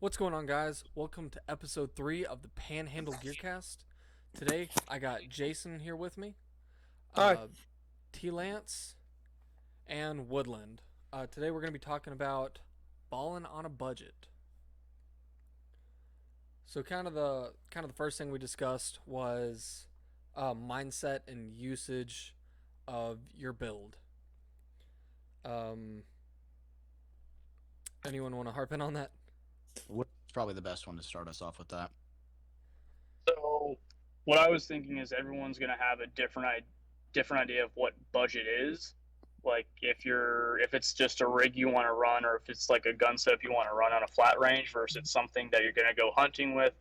What's going on, guys? Welcome to episode 3 of the Panhandle Gearcast. Today, I got Jason here with me, Hi. uh, T Lance, and Woodland. Today, we're going to be talking about Ballin on a budget. So, kind of the first thing we discussed was mindset and usage of your build. Um, Anyone want to harp in on that? What's probably the best one to start us off with that? So, what I was thinking is everyone's going to have a different idea of what budget is. Like if it's just a rig you want to run, or if it's like a gun setup you want to run on a flat range versus something that you're going to go hunting with,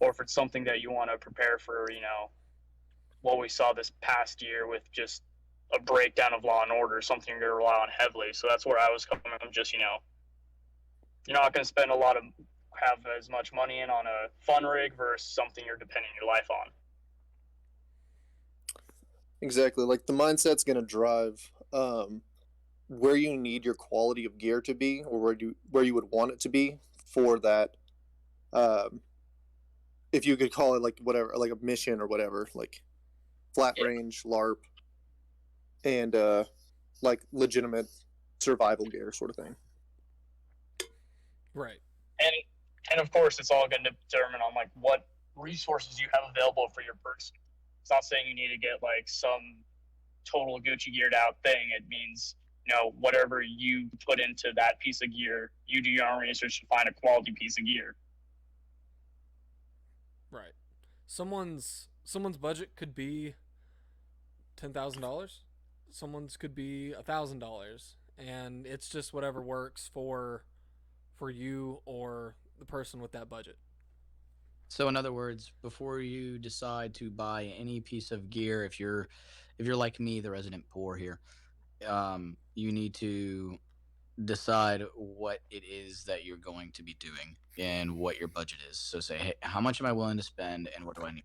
or if it's something that you want to prepare for, what we saw this past year with just a breakdown of Law and Order, something you're going to rely on heavily. So that's where I was coming from. Just you're not going to spend a lot of have as much money in on a fun rig versus something you're depending your life on. Exactly. Like the mindset's going to drive where you need your quality of gear to be, or where you would want it to be for that. Um, if you could call it like whatever, like a mission or whatever, like flat Yeah. range LARP, and like legitimate survival gear sort of thing. Right. And of course, it's all going to determine on like what resources you have available for your person. It's not saying you need to get like some total Gucci geared out thing. It means whatever you put into that piece of gear, you do your own research to find a quality piece of gear. Right. Someone's budget could be $10,000. Someone's could be $1,000, and it's just whatever works for you or the person with that budget. So, in other words, before you decide to buy any piece of gear, if you're like me, the resident poor here, you need to decide what it is that you're going to be doing and what your budget is. So, say, hey, how much am I willing to spend, and what do I need?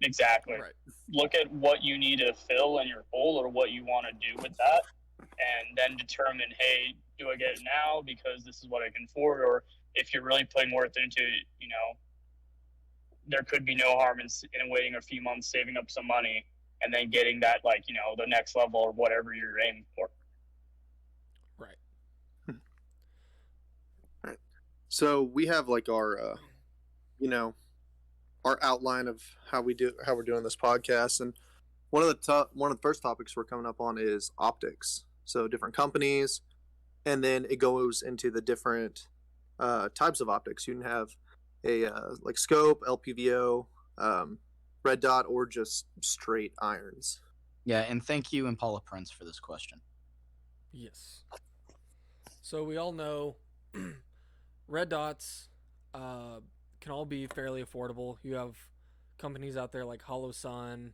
Exactly. Right. Look at what you need to fill in your hole or what you want to do with that, and then determine, hey, do I get it now because this is what I can afford, or if you're really putting worth into it, there could be no harm in waiting a few months, saving up some money, and then getting that, like, the next level or whatever you're aiming for. Right. Right. So we have like you know, our outline of how we're doing this podcast, and one of the first topics we're coming up on is optics. So different companies, and then it goes into the different types of optics. You can have a like scope, LPVO, red dot, or just straight irons. Yeah, and thank you, Impala Prince, for this question. Yes. So we all know red dots can all be fairly affordable. You have companies out there like Hollow Sun.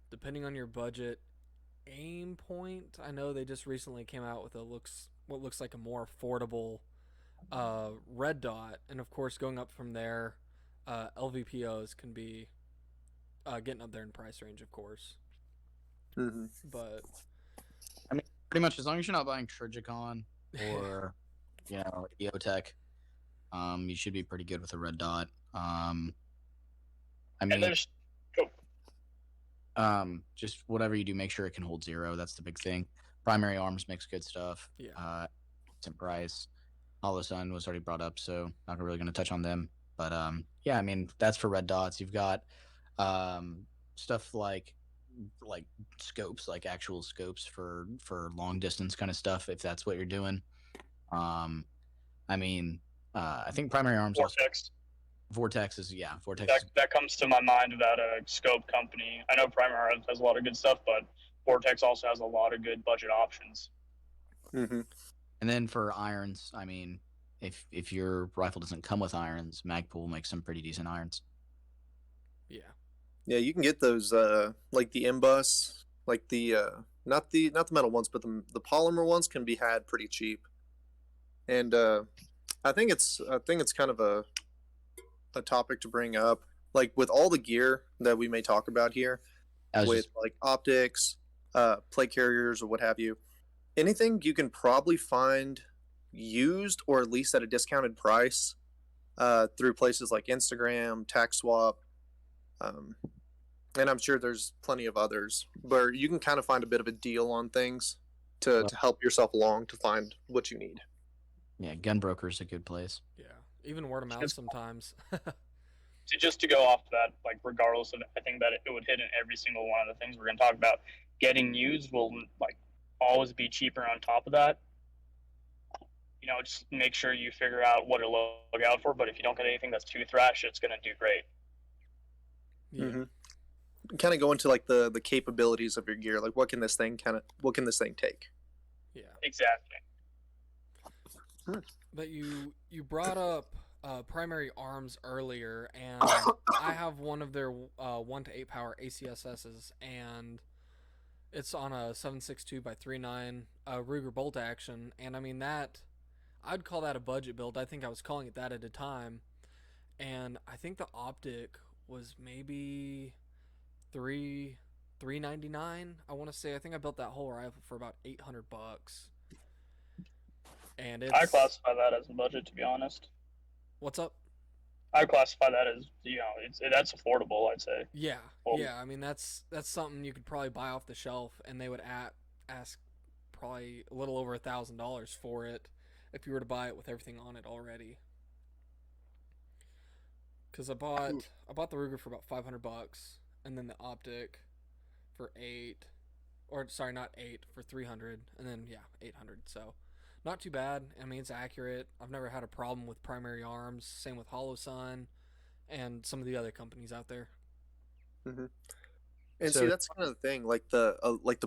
Depending on your budget, Aim Point. I know they just recently came out with what looks like a more affordable red dot, and of course, going up from there, LVPOs can be getting up there in price range, of course. Mm-hmm. But I mean, pretty much as long as you're not buying Trigicon or EOTech, you should be pretty good with a red dot. I And mean, there's just whatever you do, make sure it can hold zero. That's the big thing. Primary Arms makes good stuff. yeah, It's in price. Hollow Sun was already brought up, so not really going to touch on them. But yeah, I mean that's for red dots. You've got stuff like scopes, like actual scopes for long distance kind of stuff. If that's what you're doing, I mean, I think Primary Arms also, Vortex. Vortex is Vortex. That comes to my mind about a scope company. I know Primary has a lot of good stuff, but Vortex also has a lot of good budget options. Mm-hmm. And then for irons, I mean, if your rifle doesn't come with irons, Magpul makes some pretty decent irons. yeah, Yeah, you can get those like the M-Bus, like the not the metal ones, but the polymer ones can be had pretty cheap. And I think it's kind of a topic to bring up, like with all the gear that we may talk about here, with like optics, plate carriers or what have you. Anything you can probably find used or at least at a discounted price through places like Instagram, TaxSwap, um, and I'm sure there's plenty of others where you can kind of find a bit of a deal on things to help yourself along to find what you need. Yeah, Gunbroker's a good place. Yeah, even word of mouth sometimes. Just to go off that, like regardless of, I think that it would hit in every single one of the things we're going to talk about. Getting used will like always be cheaper on top of that. You know, just make sure you figure out what to look out for. But if you don't get anything that's too thrash, it's going to do great. Yeah. Mm-hmm. Kind of go into like the capabilities of your gear. Like what can this thing take? Yeah. Exactly. But you brought up primary arms earlier, and I have one of their 1 to 8 power ACSSs, and it's on a 7.62x3.9 Ruger bolt action, and I mean that I'd call that a budget build. I think I was calling it that at a time, and I think the optic was maybe $399. I want to say. I think I built that whole rifle for about $800. And I classify that as a budget, to be honest. What's up? I classify that as, that's affordable, I'd say. Yeah, yeah. I mean, that's something you could probably buy off the shelf, and they would ask probably a little over $1,000 for it if you were to buy it with everything on it already. Because I bought the Ruger for about $500, and then the optic for not 8 for 300, and then 800. So not too bad. I mean, it's accurate. I've never had a problem with primary arms. Same with HoloSun and some of the other companies out there. Mm-hmm. And see, that's kind of the thing. Like the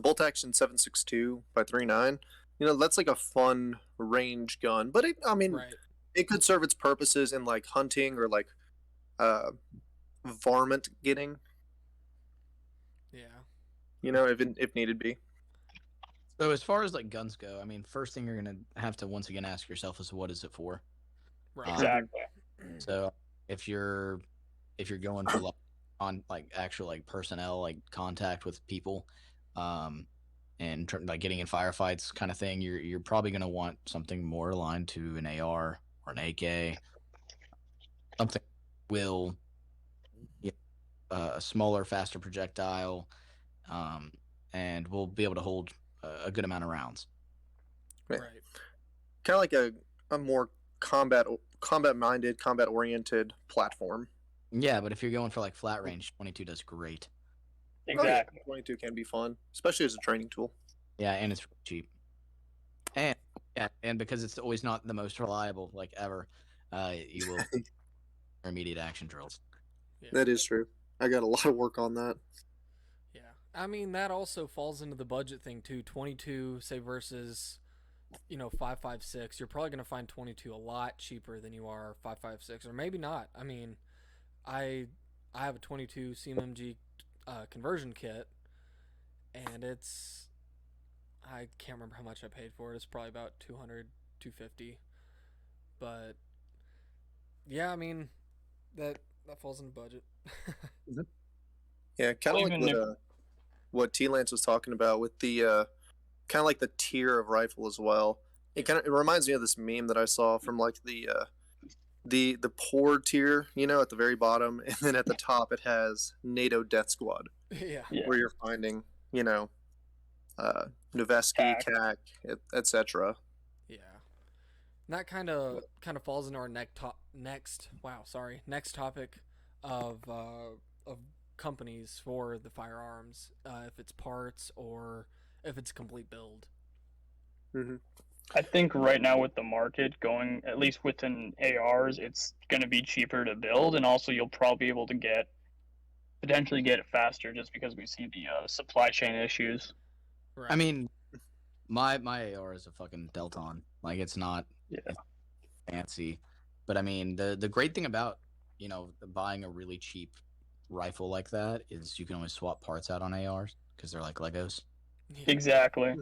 bolt action 7.62x3.9. You know, that's like a fun range gun, but it could serve its purposes in like hunting or like varmint getting. Yeah. You know, if needed be. So as far as like guns go, I mean, first thing you're gonna have to once again ask yourself is what is it for? Right. Exactly. So if you're going for like on like actual like personnel like contact with people, and like getting in firefights kind of thing, you're probably gonna want something more aligned to an AR or an AK, something will a smaller, faster projectile, and will be able to hold a good amount of rounds. Right. Kind of like a more combat minded, combat oriented platform. Yeah, but if you're going for like flat range, 22 does great. Exactly. Oh, yeah. 22 can be fun, especially as a training tool. Yeah, and it's cheap. And because it's always not the most reliable, like ever, you will immediate action drills. Yeah. That is true. I got a lot of work on that. Yeah. I mean, that also falls into the budget thing too. 22, say, versus 5.56. You're probably going to find 22 a lot cheaper than you are 5.56, or maybe not. I mean, I have a 22 CMMG conversion kit, and I can't remember how much I paid for it. It's probably about $200, $250. But yeah, I mean, that falls in the budget. Yeah, kind of like what T Lance was talking about with the kind of like the tier of rifle as well. It reminds me of this meme that I saw from like the poor tier, at the very bottom, and then at the top it has NATO Death Squad. Yeah. Where you're finding, Noveski, CAC, etc. Yeah. And that kind of falls into our next topic of companies for the firearms, if it's parts or if it's a complete build. Mm-hmm. I think right now with the market going, at least within ARs, it's going to be cheaper to build, and also you'll probably be able to potentially get it faster just because we see the supply chain issues. Right. I mean, my AR is a fucking Delton. Like, it's not fancy, but I mean, the great thing about buying a really cheap rifle like that is you can always swap parts out on ARs because they're like Legos. Yeah. Exactly.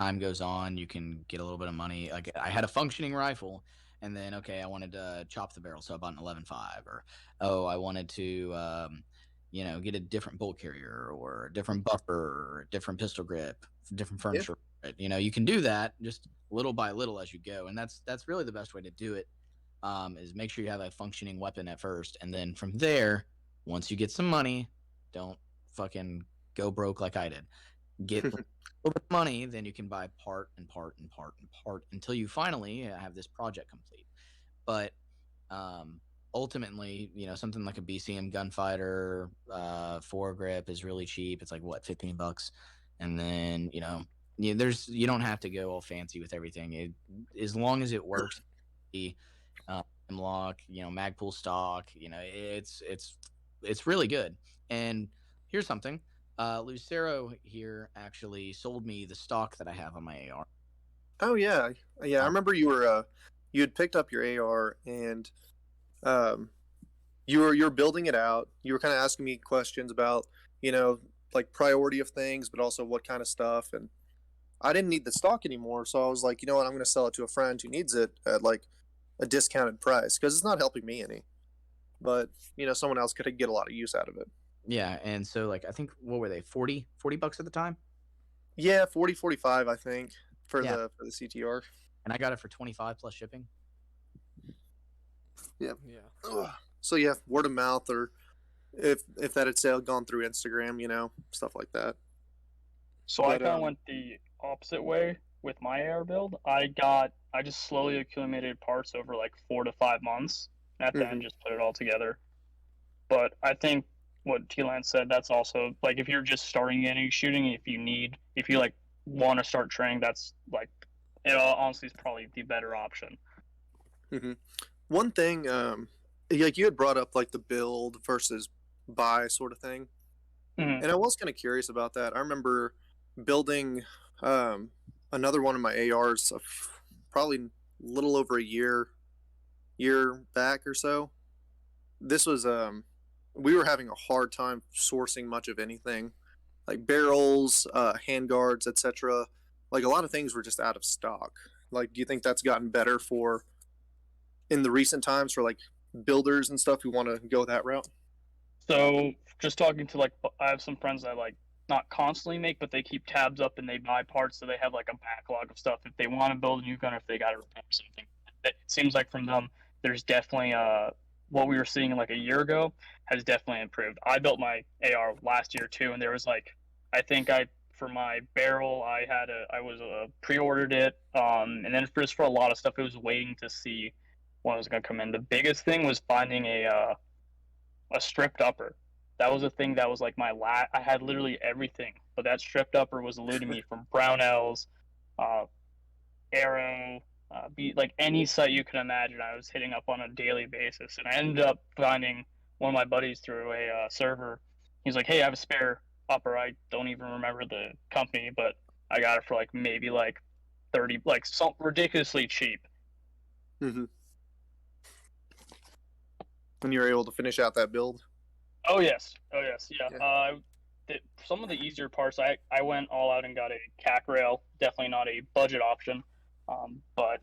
Time goes on, you can get a little bit of money. Like, I had a functioning rifle, and then I wanted to chop the barrel, so I bought an 11.5, or I wanted to get a different bolt carrier or a different buffer or a different pistol grip, different furniture. it. You can do that just little by little as you go, and that's really the best way to do it. Is make sure you have a functioning weapon at first, and then from there, once you get some money, don't fucking go broke like I did. Get a little bit of money, then you can buy part and part and part and part until you finally have this project complete. But ultimately, something like a BCM gunfighter foregrip is really cheap. It's like what, $15, and then you don't have to go all fancy with everything. As long as it works, the lock, Magpul stock, it's really good. And here's something. Lucero here actually sold me the stock that I have on my AR. Oh yeah, yeah. I remember you had picked up your AR and you were building it out. You were kind of asking me questions about like priority of things, but also what kind of stuff. And I didn't need the stock anymore, so I was like, you know what, I'm going to sell it to a friend who needs it at like a discounted price because it's not helping me any. But someone else could get a lot of use out of it. Yeah, and so like I think what were they, $40 at the time? Yeah, 40, 45, I think, for Yeah. the CTR. And I got it for 25 plus shipping. Yeah. Yeah. Ugh. So yeah, word of mouth, or if that had sale gone through Instagram, stuff like that. So I But, kind of went the opposite way with my AR build. I just slowly accumulated parts over like 4 to 5 months. At the end, just put it all together. But I think what T-Lan said, that's also like if you're just starting getting shooting, if you like want to start training, that's like it honestly is probably the better option. One thing, like you had brought up like the build versus buy sort of thing, and I was kind of curious about that. I remember building another one of my ARs probably a little over a year back or so. This was we were having a hard time sourcing much of anything, like barrels, handguards, etc. Like a lot of things were just out of stock. Like, do you think that's gotten better in the recent times for like builders and stuff who want to go that route? So just talking to I have some friends that like not constantly make, but they keep tabs up and they buy parts, so they have like a backlog of stuff if they want to build a new gun, if they got to repair something. It seems like from them, there's definitely what we were seeing like a year ago has definitely improved. I built my AR last year too, and there was like I think for my barrel I was pre-ordered it, and then just for a lot of stuff, it was waiting to see when it was going to come in. The biggest thing was finding a stripped upper. That was a thing that was like I had literally everything, but that stripped upper was eluding me from Brownells, Arrow, like any site you can imagine. I was hitting up on a daily basis, and I ended up finding one of my buddies through a server. He's like, "Hey, I have a spare upper. I don't even remember the company, but I got it for like maybe like 30, like some ridiculously cheap." And you were able to finish out that build. Oh yes, yeah. Some of the easier parts, I went all out and got a CAC rail. Definitely not a budget option, but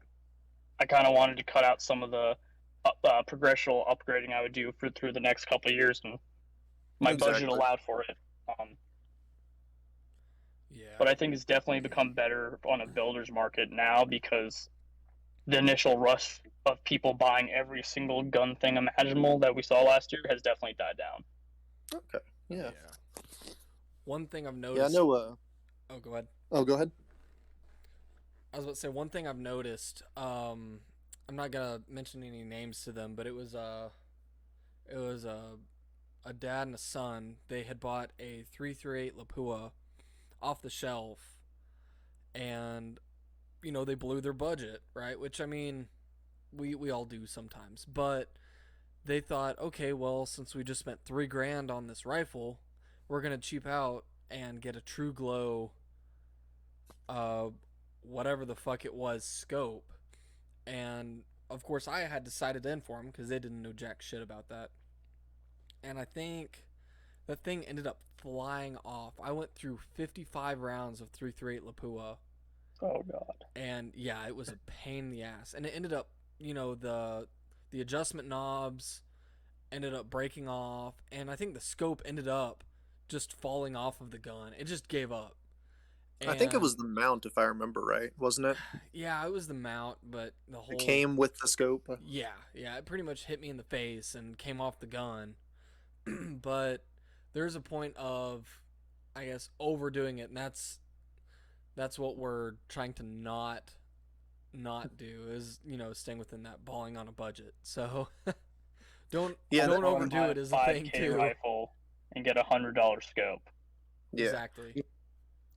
I kind of wanted to cut out some of the progressional upgrading I would do through the next couple of years, and my budget allowed for it. Yeah. But I think it's definitely become better on a builder's market now because the initial rush of people buying every single gun thing imaginable that we saw last year has definitely died down. Okay. Yeah. One thing I've noticed. Yeah, I know. Oh, go ahead. Oh, go ahead. I was about to say one thing I've noticed. I'm not gonna mention any names to them, but it was a dad and a son. They had bought a 338 Lapua off the shelf, and they blew their budget, right? Which, I mean, we all do sometimes. But they thought, okay, well, since we just spent $3,000 on this rifle, we're gonna cheap out and get a True Glow, whatever the fuck it was, scope. And of course, I had decided in for them because they didn't know jack shit about that. And I think the thing ended up flying off. I went through 55 rounds of 338 Lapua. Oh god. And yeah, it was a pain in the ass. And it ended up, the adjustment knobs ended up breaking off, and I think the scope ended up just falling off of the gun. It just gave up. I think it And was the mount, if I remember right, wasn't it? yeah, it was the mount, but the It whole came with the scope. yeah, it pretty much hit me in the face and came off the gun. But there's a point of, I guess, overdoing it, and that's what we're trying to not do is staying within that balling on a budget. So don't Yeah, don't Go and overdo buy it a is a thing 5K too. rifle and get $100 scope. Yeah. Exactly.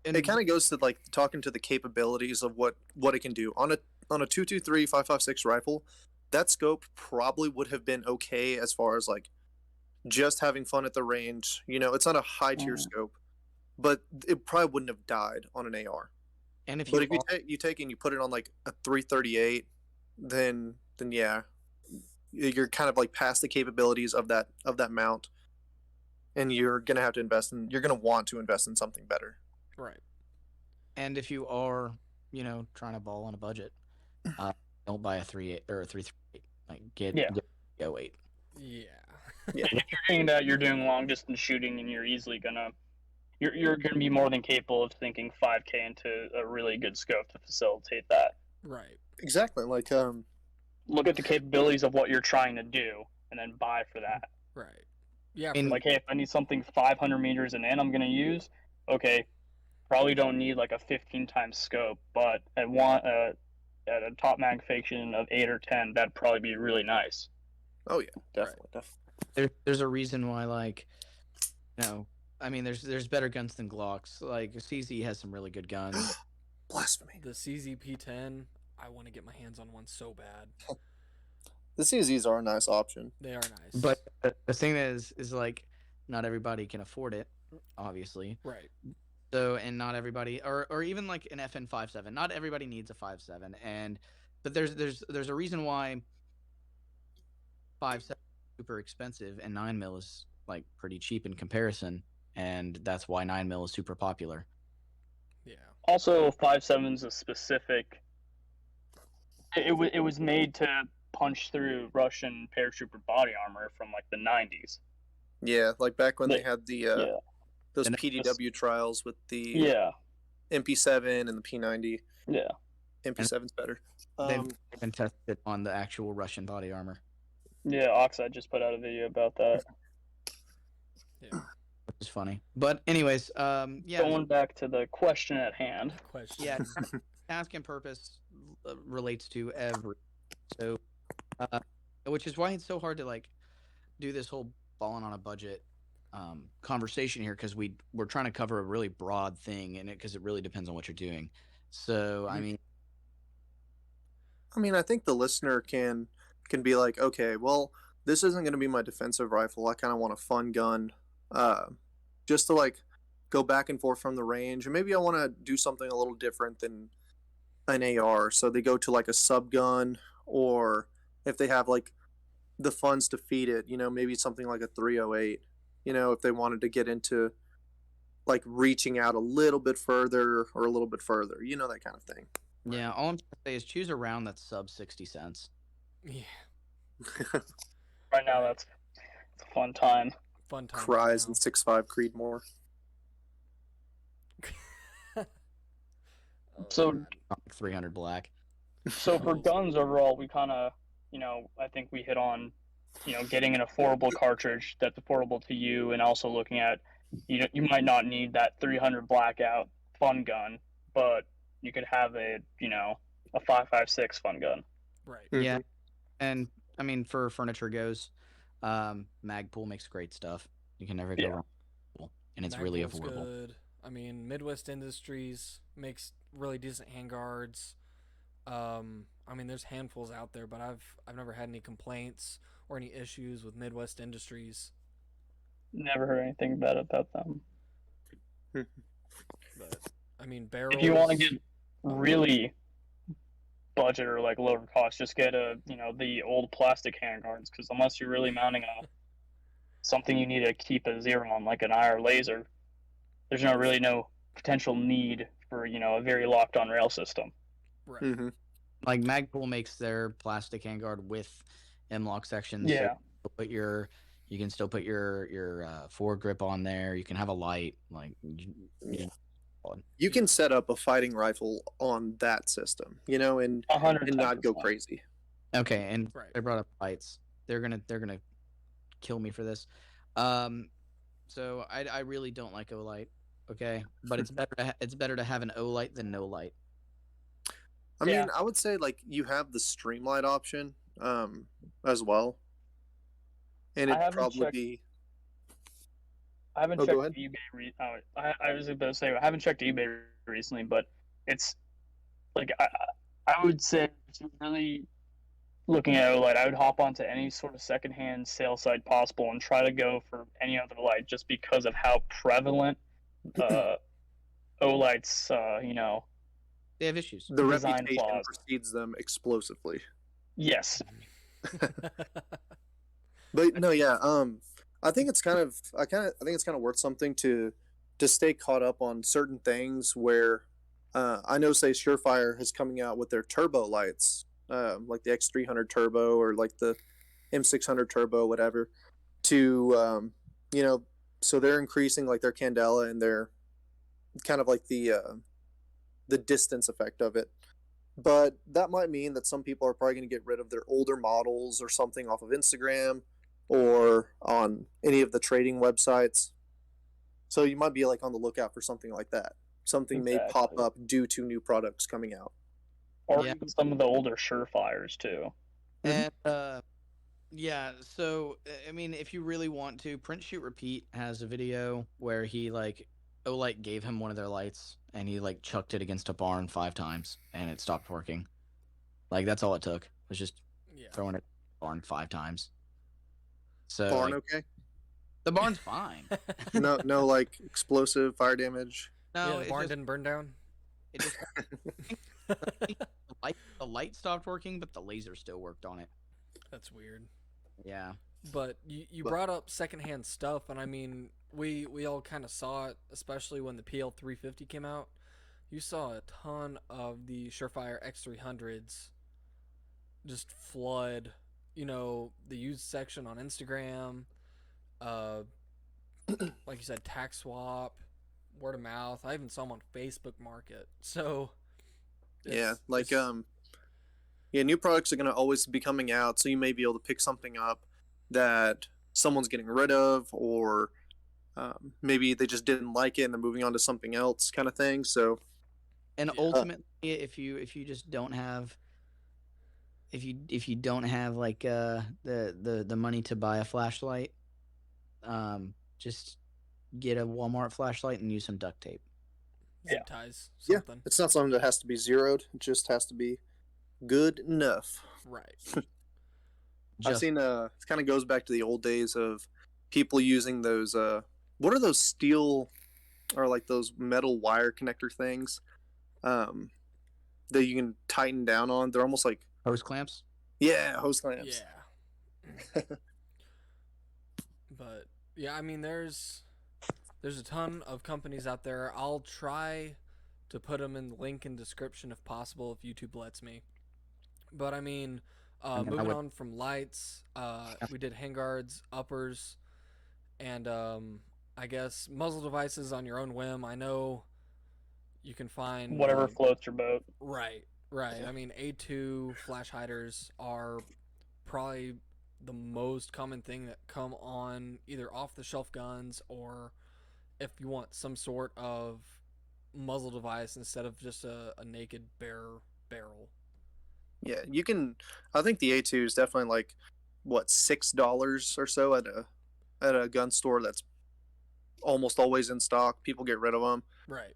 And It kind of goes to like talking to the capabilities of what it can do on a 223 5.56 rifle. That scope probably would have been okay as far as like just having fun at the range. It's not a high tier scope, but it probably wouldn't have died on an AR. and if But you if you take and you put it on like a 338, then yeah, you're kind of like past the capabilities of that mount, and you're gonna have to you're gonna want to invest in something better. Right. and if you are, trying to ball on a budget, don't buy a 3.8 or a 3.38. Like get Yeah. go 8. Yeah. Yeah. If you're doing that, you're doing long distance shooting, and you're easily gonna you're gonna be more than capable of sinking 5K into a really good scope to facilitate that. Right. Exactly. Like Look at the capabilities of what you're trying to do, and then buy for that. Right. Yeah. And- Like, hey, if I need something 500 meters and in, I'm gonna use. Okay, probably don't need like a 15 times scope, but at a top magnification of 8 or 10, that'd probably be really nice. oh yeah, definitely. There's a reason why, like, I mean, there's better guns than Glocks. Like CZ has some really good guns. Blasphemy. The CZP-10, I want to get my hands on one so bad. The CZs are a nice option. They are nice. But the thing is like, not everybody can afford it, obviously. right. So, and not everybody, or even like an FN 5.7, not everybody needs a 5.7. But there's a reason why 5.7 is super expensive and 9mm is like pretty cheap in comparison, and that's why 9mm is super popular. Yeah. Also, 5.7's a specific. It was made to punch through Russian paratrooper body armor from like the 90s. Yeah, like back when they had the Yeah. those And PDW trials with the Yeah. MP7 and the P90. Yeah. MP7's better. They've been tested on the actual Russian body armor, Yeah. Oxide just put out a video about that. Yeah. which is funny. But anyways, yeah, Going back to the question at hand. Question. yeah, task and purpose relates to every. So, which is why it's so hard to like do this whole balling on a budget conversation here, because we're trying to cover a really broad thing in it, because it really depends on what you're doing. So I mean, I think the listener can be like, okay, well, this isn't going to be my defensive rifle. I kind of want a fun gun, just to like go back and forth from the range, and maybe I want to do something a little different than an AR. So they go to like a sub gun, or if they have like the funds to feed it, maybe something like a 308. If they wanted to get into like reaching out a little bit further or a little bit further, that kind of thing. yeah, all I'm trying to say is choose a round that's sub 60 cents. Yeah. Right now, that's it's a fun time. Fun time. Cries right and 6.5 Creedmoor. now. So- God. 300 black. So for guns overall, we kind of, I think we hit on, getting an affordable cartridge that's affordable to you, and also looking at, you might not need that 300 blackout fun gun, but you could have a 5.56 fun gun. Right. Yeah, and I mean, for furniture goes, Magpul makes great stuff. You can never go Yeah. wrong, and it's really Magpul's affordable. Good. I mean, Midwest Industries makes really decent handguards. I mean, there's handfuls out there, but I've never had any complaints or any issues with Midwest Industries. Never heard anything bad about them. But I mean, barrels. If you want to get really budget or like lower cost, just get the old plastic handguards, because unless you're really mounting something you need to keep a zero on, like an IR laser, there's no potential need for a very locked on rail system. Right. Mm-hmm. Like Magpul makes their plastic handguard with M-lock sections. Yeah. So you can still put your foregrip on there. You can have a light. Like, you can set up a fighting rifle on that system, you know, and 110%. not go crazy. Okay, and Right. they brought up lights. They're gonna kill me for this. So I really don't like Olight. Okay, but it's better to have an Olight than no light. I mean, I would say like you have the Streamlight option as well, and I it'd haven't probably checked- be. I haven't Oh, go checked ahead. eBay. I was about to say I haven't checked eBay recently, but it's like I would say if you're really looking at OLED, I would hop onto any sort of secondhand sale site possible and try to go for any other light, just because of how prevalent OLEDs, They have issues. The design reputation flaws. precedes them explosively. Yes. But no, yeah. I think it's kind of. I think it's kind of worth something to stay caught up on certain things. Where I know, say, Surefire is coming out with their turbo lights, like the X300 Turbo or like the M600 Turbo, whatever. To so they're increasing like their candela and their kind of like the distance effect of it. But that might mean that some people are probably going to get rid of their older models or something off of Instagram or on any of the trading websites. So you might be like on the lookout for something like that. Something may pop Exactly. up due to new products coming out. Or Yeah. even some of the older Surefires too. And yeah, so I mean, if you really want to, Print Shoot Repeat has a video where he like Olight gave him one of their lights and he like chucked it against a barn 5 times and it stopped working. Like that's all it took, was just Yeah. throwing it at the barn 5 times. So Barn like, okay? the barn's fine. No, like explosive fire damage. No, Yeah, the it's barn just, didn't burn down. it just the light stopped working, but the laser still worked on it. That's weird. Yeah. But you brought up secondhand stuff, and I mean, we all kind of saw it, especially when the PL350 came out. You saw a ton of the Surefire X300s just flood, the used section on Instagram. Like you said, tax swap, word of mouth. I even saw them on Facebook Market. So Yeah, like new products are going to always be coming out, so you may be able to pick something up that someone's getting rid of, or maybe they just didn't like it and they're moving on to something else, kind of thing. So, And Yeah. ultimately, if you just don't have, if you don't have like the money to buy a flashlight, just get a Walmart flashlight and use some duct tape. zip ties, yeah, something. it's not something that has to be zeroed. It just has to be good enough. Right. I've seen it kind of goes back to the old days of people using those what are those steel or like those metal wire connector things that you can tighten down on. They're almost like hose clamps. hose clamps. Yeah. But yeah, I mean, there's a ton of companies out there. I'll try to put them in the link in description if possible, if YouTube lets me. But I mean, moving on from lights, we did handguards, uppers, and I guess muzzle devices on your own whim. I know you can find Whatever floats your boat. Right. I mean, A2 flash hiders are probably the most common thing that come on either off the shelf guns, or if you want some sort of muzzle device instead of just a naked bare barrel. Yeah, you can. I think the A2 is definitely like what $6 or so at a gun store that's almost always in stock. People get rid of them. Right.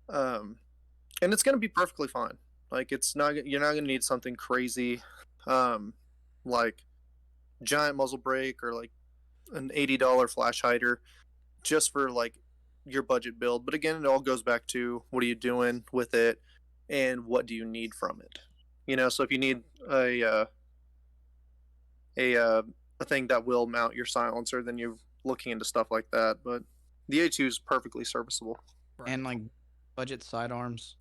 And it's going to be perfectly fine. Like it's not, you're not going to need something crazy, like giant muzzle brake or like an $80 flash hider, just for like your budget build. But again, it all goes back to what are you doing with it, and what do you need from it. So if you need a thing that will mount your silencer, then you're looking into stuff like that. But the A2 is perfectly serviceable. Right. And like budget sidearms.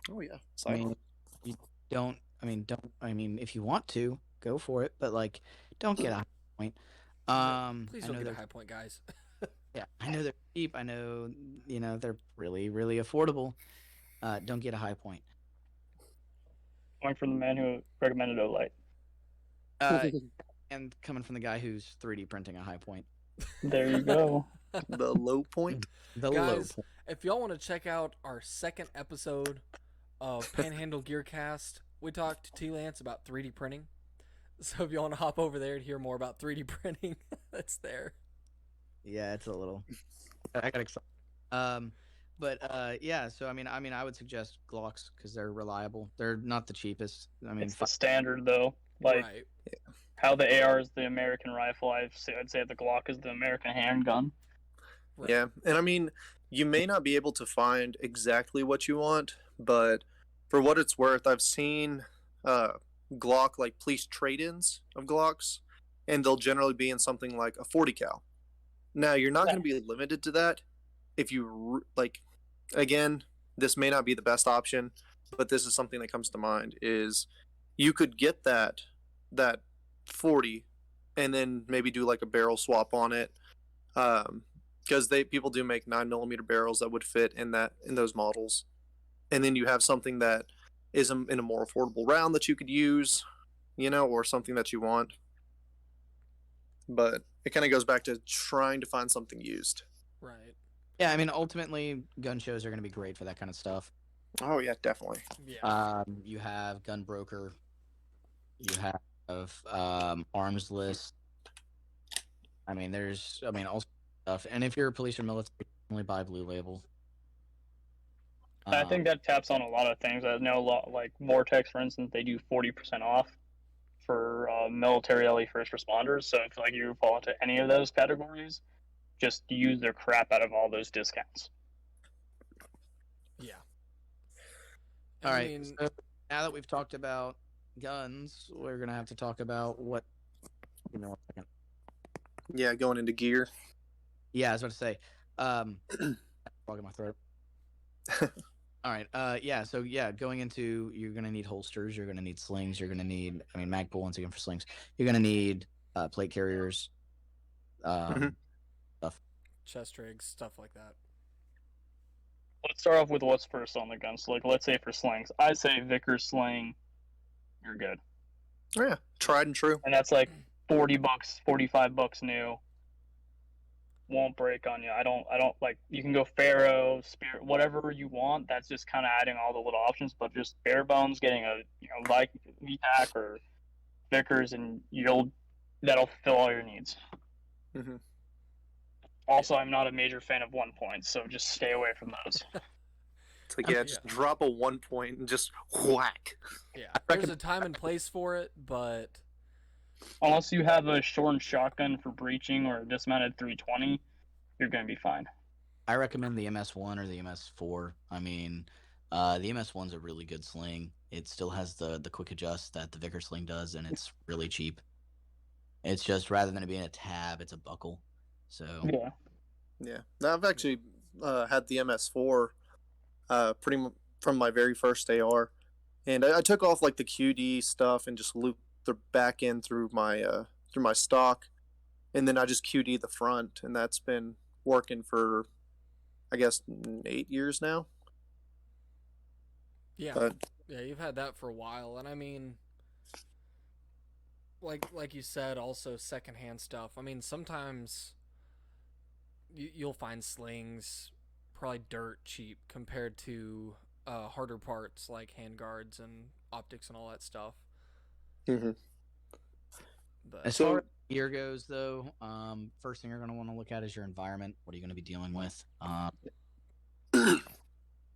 Oh yeah, I mean, you don't. I mean, if you want to, go for it. But like, don't get a high point. Please I don't know get a they're- high point, guys. Yeah, I know they're cheap. I know, they're really, really affordable. Don't get a high point. Coming from the man who recommended Olight. Uh, and coming from the guy who's 3D printing a high point. There you go. The low point. The low Guys, point. if y'all want to check out our second episode of Panhandle Gearcast, we talked to T Lance about 3D printing. So if you want to hop over there to hear more about 3D printing, that's there. Yeah, it's a little. I got excited. Yeah. So I mean, I would suggest Glocks because they're reliable. They're not the cheapest. I mean, It's the standard though. Like Right. how the AR is the American rifle, I'd say the Glock is the American handgun. Right. Yeah, and I mean, you may not be able to find exactly what you want, but for what it's worth, I've seen Glock like police trade-ins of Glocks, and they'll generally be in something like a 40 cal. Now, you're not going to be limited to that if you like. Again, this may not be the best option, but this is something that comes to mind: is you could get that 40, and then maybe do like a barrel swap on it. Because people do make 9mm barrels that would fit in those models, and then you have something that is in a more affordable round that you could use, or something that you want. But it kind of goes back to trying to find something used. Right. Yeah, I mean, ultimately, gun shows are going to be great for that kind of stuff. Oh yeah, definitely. Yeah. You have Gun Broker. You have Arms List. I mean, all stuff. And if you're a police or military, only buy Blue Label. I think that taps on a lot of things. I know a lot, like Vortex, for instance, they do 40% off for military LE first responders. So if like you fall into any of those categories, just use their crap out of all those discounts. Yeah. All right. So now that we've talked about guns, we're gonna have to talk about what. Give me 1 second. Yeah, going into gear. Yeah, I was about to say. Frog in my throat. All right. So going into, you're gonna need holsters. You're gonna need slings. You're gonna need, mag pull once again for slings. You're gonna need plate carriers. Stuff. Chest rigs, stuff like that. Let's start off with what's first on the gun. So, like, let's say for slings, I say Vickers sling, you're good. Oh, yeah, tried and true. And that's like $40, $45 new. Won't break on you. I don't like. You can go Pharaoh, Spirit, whatever you want. That's just kind of adding all the little options. But just bare bones, getting a like VTAC or Vickers, and that'll fill all your needs. Mm-hmm. Also, I'm not a major fan of 1 point, so just stay away from those. It's like, just drop a 1 point and just whack. Yeah, there's a time and place for it, but unless you have a shortened shotgun for breaching or a dismounted 320, you're going to be fine. I recommend the MS1 or the MS4. I mean, the MS1's a really good sling. It still has the quick adjust that the Vickers sling does, and it's really cheap. It's just, rather than it being a tab, it's a buckle. So yeah. Now I've actually had the MS4 pretty much from my very first AR, and I took off like the QD stuff and just looped the back end through my stock, and then I just QD the front, and that's been working for, I guess, 8 years now. Yeah, you've had that for a while, and I mean, like you said, also secondhand stuff. I mean, sometimes you'll find slings probably dirt cheap compared to harder parts like handguards and optics and all that stuff. Mm-hmm. But as far as gear goes, though, first thing you're going to want to look at is your environment. What are you going to be dealing with?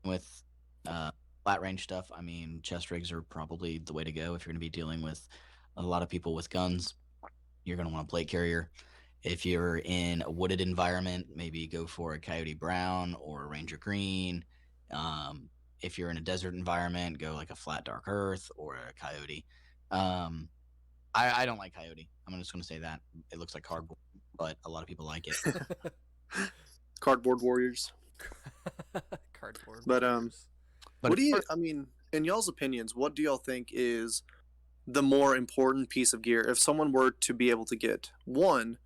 With flat range stuff, I mean, chest rigs are probably the way to go if you're going to be dealing with a lot of people with guns. You're going to want a plate carrier. If you're in a wooded environment, maybe go for a Coyote Brown or a Ranger Green. If you're in a desert environment, go like a Flat Dark Earth or a Coyote. I don't like Coyote. I'm just going to say that. It looks like cardboard, but a lot of people like it. Cardboard warriors. Cardboard. But what do you? I mean, in y'all's opinions, what do y'all think is the more important piece of gear if someone were to be able to get one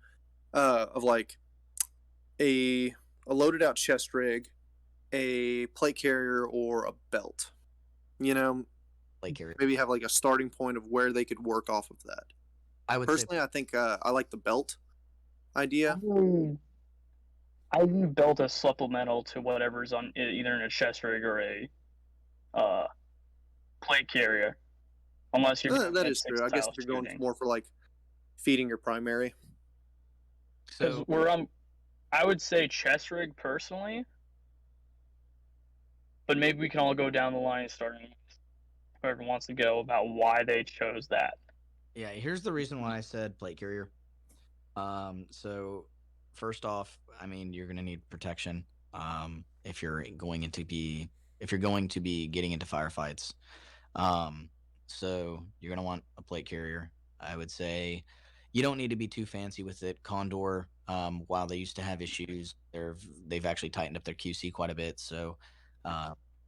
of like a loaded out chest rig, a plate carrier, or a belt. You know, Plate carrier. maybe have like a starting point of where they could work off of that. I would Personally, I think I like the belt idea. I would build a supplemental to whatever's on either in a chest rig or a plate carrier, unless you're That is true. I guess if you're going more for like feeding your primary. Because so. we're on, I would say chest rig personally, but maybe we can all go down the line starting whoever wants to go about why they chose that. Yeah, here's the reason why I said plate carrier. So first off, I mean you're gonna need protection. If you're going to be getting into firefights. So you're gonna want a plate carrier. I would say you don't need to be too fancy with it. Condor, while they used to have issues, they've actually tightened up their QC quite a bit. So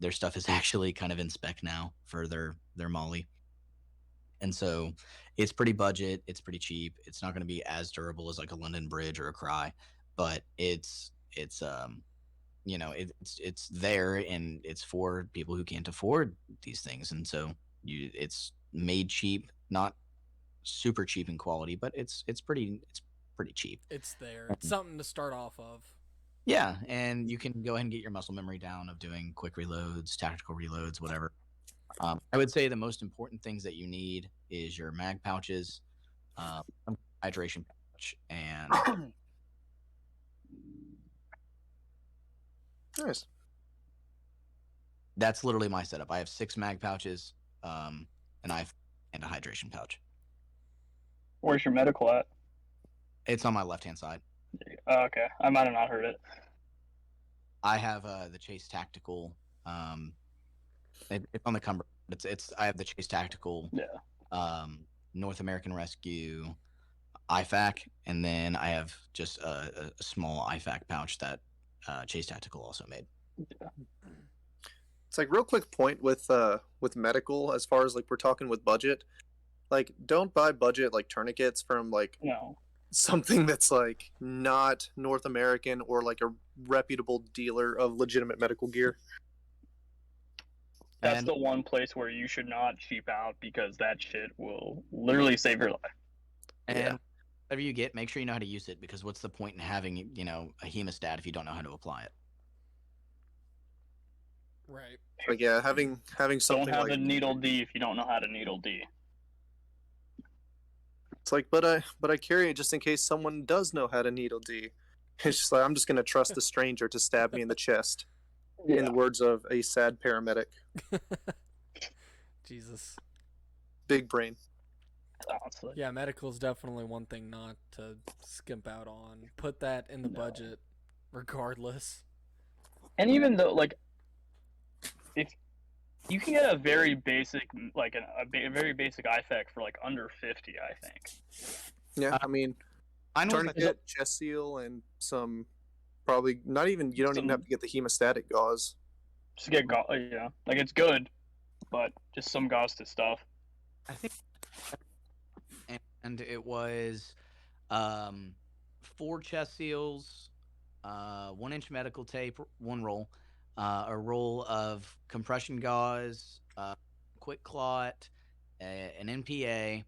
their stuff is actually kind of in spec now for their Molly. And so it's pretty budget, it's pretty cheap. It's not going to be as durable as like a London Bridge or a Cry, but it's it's there, and it's for people who can't afford these things. And so it's made cheap, not super cheap in quality, but it's pretty cheap. It's there. It's something to start off of. Yeah, and you can go ahead and get your muscle memory down of doing quick reloads, tactical reloads, whatever. I would say the most important things that you need is your mag pouches, hydration pouch, and Nice. that's literally my setup. I have 6 mag pouches, and a hydration pouch. Where's your medical at? It's on my left-hand side. Oh, okay, I might have not heard it. I have the Chase Tactical. It's on the Cumber. I have the Chase Tactical. Yeah. North American Rescue, IFAC, and then I have just a small IFAC pouch that Chase Tactical also made. Yeah. It's like real quick point with medical, as far as like we're talking with budget. Like, don't buy budget like tourniquets from like No. something that's like not North American or like a reputable dealer of legitimate medical gear. That's the one place where you should not cheap out, because that shit will literally save your life. And whatever you get, make sure you know how to use it, because what's the point in having, a hemostat if you don't know how to apply it? Right. Like, yeah, having something Don't have like a needle D if you don't know how to needle D. it's like, but I carry it just in case someone does know how to needle D. It's just like, I'm just gonna trust a stranger to stab me in the chest. Yeah. In the words of a sad paramedic. Jesus. Big brain. Honestly. Yeah, medical is definitely one thing not to skimp out on. Put that in the budget, regardless. And even though, like, if you can get a very basic, like a very basic IFAC for like under 50, I think. Yeah, I mean, I know tourniquet, chest seal, and some probably not even. You don't even have to get the hemostatic gauze. Just get gauze, yeah. Like, it's good, but just some gauze to stuff. I think, and it was 4 chest seals, 1-inch medical tape, 1 roll, a roll of compression gauze, quick clot, an NPA.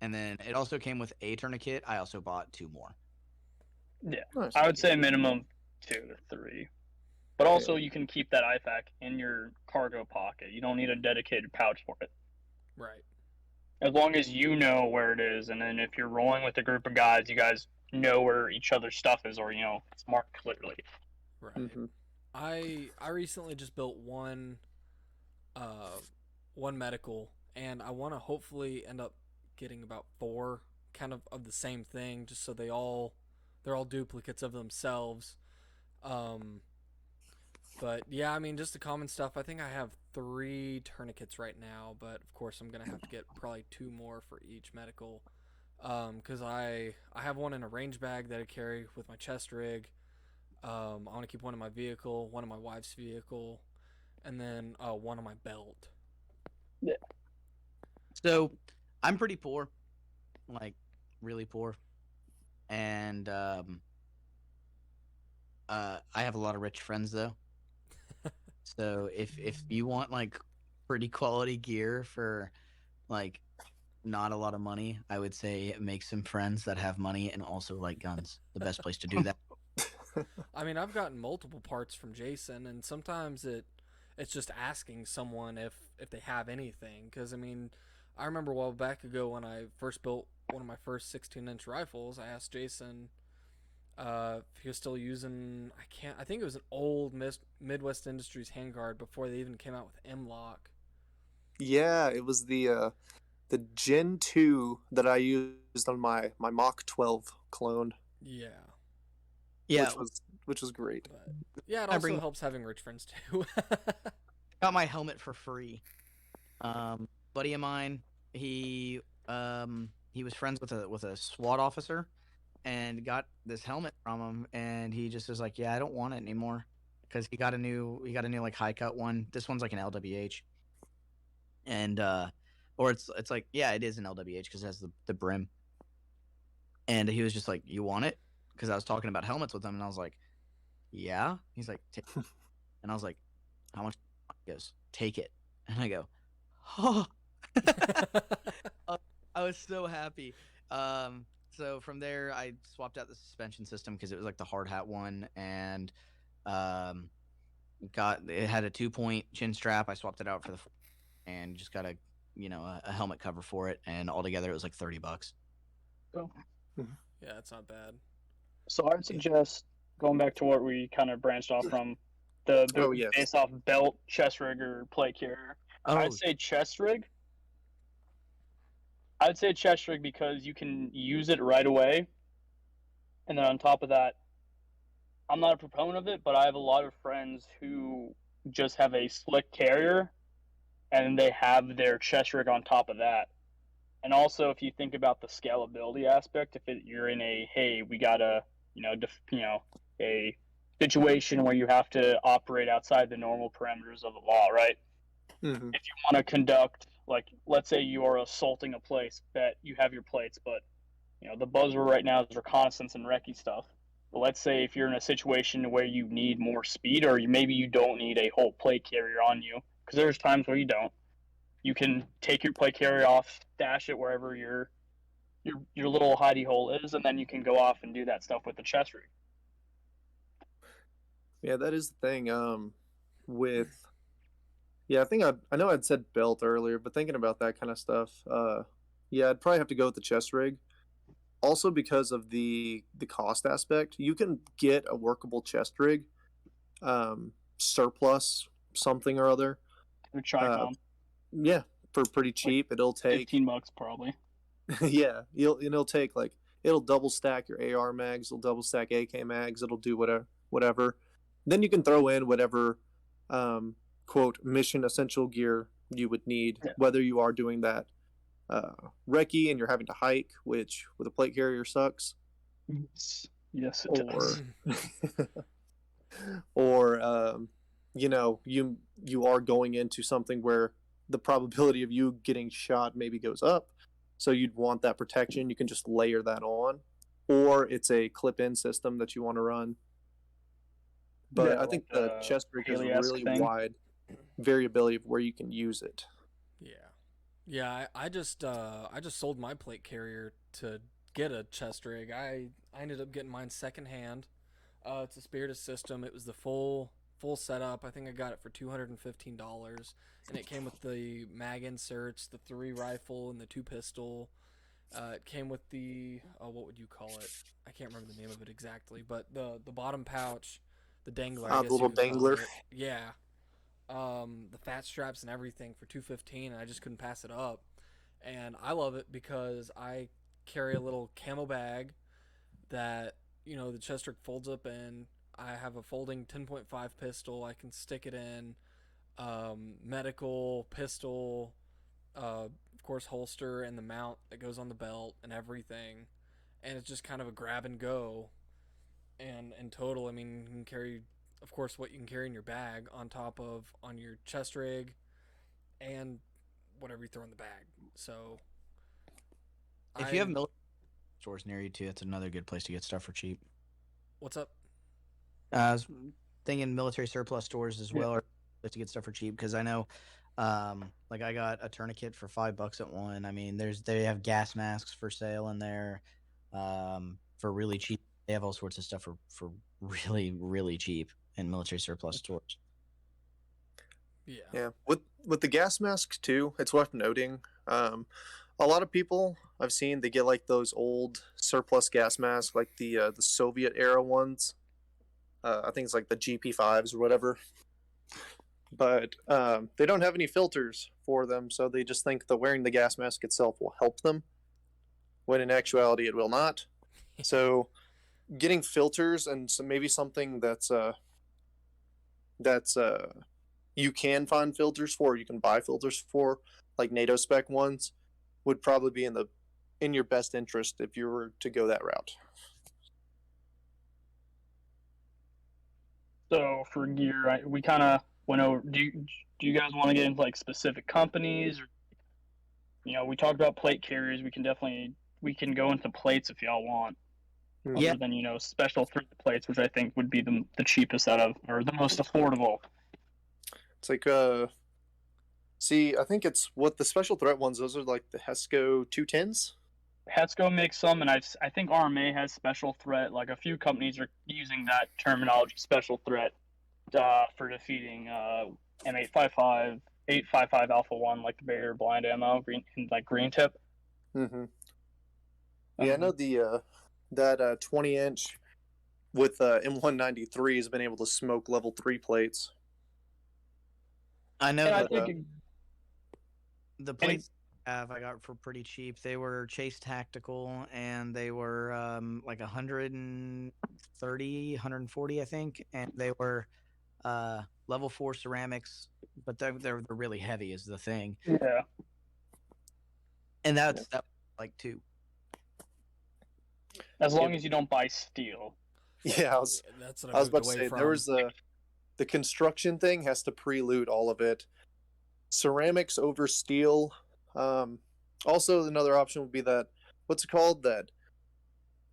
And then it also came with a tourniquet. I also bought 2 more. Yeah, Nice. I would say minimum 2 to 3. But also, you can keep that IFAC in your cargo pocket. You don't need a dedicated pouch for it. Right. As long as you know where it is, and then if you're rolling with a group of guys, you guys know where each other's stuff is, or it's marked clearly. Right. Mm-hmm. I recently just built one medical, and I want to hopefully end up getting about 4 kind of the same thing, just so they're all duplicates of themselves. But yeah, I mean, just the common stuff. I think I have 3 tourniquets right now, but of course I'm gonna have to get probably 2 more for each medical. Because I have one in a range bag that I carry with my chest rig. I want to keep one in my vehicle, one in my wife's vehicle, and then one on my belt. Yeah. So I'm pretty poor. like really poor, and I have a lot of rich friends though. So if you want like pretty quality gear for like not a lot of money, I would say make some friends that have money and also like guns. The best place to do that. I mean, I've gotten multiple parts from Jason, and sometimes it's just asking someone if they have anything. Because I mean, I remember a while back ago when I first built one of my first 16-inch rifles. I asked Jason if he was still using. I can't. I think it was an old Midwest Industries handguard before they even came out with M-Lock. Yeah, it was the Gen 2 that I used on my Mach 12 clone, Yeah, Yeah, which was great. but yeah, it I also bring helps having rich friends too. got my helmet for free. Buddy of mine, he was friends with a SWAT officer and got this helmet from him, and he just was like, "Yeah, I don't want it anymore," because he got a new like high cut one. This one's like an LWH, and or it's like yeah, it is an LWH because it has the brim. And he was just like, "You want it?" Because I was talking about helmets with him, and I was like, "Yeah." He's like, "Take it." And I was like, "How much?" He goes, "Take it." And I go, "Oh." I was so happy. So from there, I swapped out the suspension system because it was like the hard hat one, and um, got it had a 2-point chin strap. I swapped it out for and just got a helmet cover for it, and altogether it was like $30. So, Yeah, it's not bad. so I'd suggest going back to what we kind of branched off from, the Oh yes. based off belt, chest rig, or plate carrier. Oh, I'd say chest rig. I'd say chest rig because you can use it right away, and then on top of that, I'm not a proponent of it, but I have a lot of friends who just have a slick carrier, and they have their chest rig on top of that. And also, if you think about the scalability aspect, if you're in a hey, we gotta a situation where you have to operate outside the normal parameters of the law, right? Hmm. If you want to conduct, like, let's say you are assaulting a place that you have your plates, but the buzzword right now is reconnaissance and recce stuff. But let's say if you're in a situation where you need more speed, or maybe you don't need a whole plate carrier on you, because there's times where you don't. You can take your plate carrier off, stash it wherever your little hidey hole is, and then you can go off and do that stuff with the chest rig. Yeah, that is the thing. With yeah, I think I know I'd said belt earlier, but thinking about that kind of stuff, yeah, I'd probably have to go with the chest rig. Also because of the cost aspect, you can get a workable chest rig, surplus something or other. The Uh, Tricom, yeah, for pretty like cheap. It'll take $15 probably. yeah, it'll take like it'll double stack your AR mags, it'll double stack AK mags, it'll do whatever. Then you can throw in whatever quote mission essential gear you would need, Yeah. whether you are doing that recce and you're having to hike, which with a plate carrier sucks, Yes, it or does. or you are going into something where the probability of you getting shot maybe goes up, so you'd want that protection. You can just layer that on, or it's a clip-in system that you want to run. But Yeah, I like think the the chest rig has Haley-esque really thing. wide variability of where you can use it. Yeah, yeah. I just sold my plate carrier to get a chest rig. I ended up getting mine secondhand. It's a Spiritus system. It was the full setup. I think I got it for $215, and it came with the mag inserts, the 3 rifle, and the 2 pistol. It came with the what would you call it? I can't remember the name of it exactly, but the bottom pouch, the dangler, I The guess you little could call dangler. it. Yeah. The fat straps and everything for 215, and I just couldn't pass it up. And I love it because I carry a little camo bag that the chest rig folds up in. I have a folding 10.5 pistol. I can stick it in medical pistol, of course holster, and the mount that goes on the belt and everything. And it's just kind of a grab and go. And in total, I mean, you can carry, of course, what you can carry in your bag on your chest rig and whatever you throw in the bag. So If you have military stores near you too, that's another good place to get stuff for cheap. What's up? I was thinking military surplus stores as well are to get stuff for cheap because I know, like I got a tourniquet for $5 at one. I mean, they have gas masks for sale in there, for really cheap. They have all sorts of stuff for really really cheap in military surplus stores. Yeah. With the gas masks too, it's worth noting. A lot of people I've seen they get like those old surplus gas masks, like the Soviet era ones. I think it's like the GP5s or whatever. But they don't have any filters for them, so they just think that wearing the gas mask itself will help them, when in actuality it will not. So, getting filters and maybe something that's you can find filters for, you can buy filters for, like NATO spec ones, would probably be in your best interest if you were to go that route. So for gear, we kind of went over. Do you guys want to get into like specific companies? Or, we talked about plate carriers. We can go into plates if y'all want. Yeah. Other than special thread plates, which I think would be the cheapest out of, or the most affordable. It's like see, I think it's what the special threat ones. Those are like the Hesco 210s. Hesco makes some, and I think RMA has special threat. Like a few companies are using that terminology, special threat, for defeating M855, 855 Alpha 1, like the barrier blind ammo, green tip. Mm-hmm. Yeah, I know that 20-inch with M193 has been able to smoke level 3 plates. I know I that think the plates I got for pretty cheap. They were Chase Tactical, and they were like 130, 140, I think, and they were level 4 ceramics, but they're really heavy is the thing. Yeah. And that's like 2. As long as you don't buy steel. Yeah, I was about to say there was the construction thing has to prelude all of it. Ceramics over steel. Also, another option would be that what's it called, that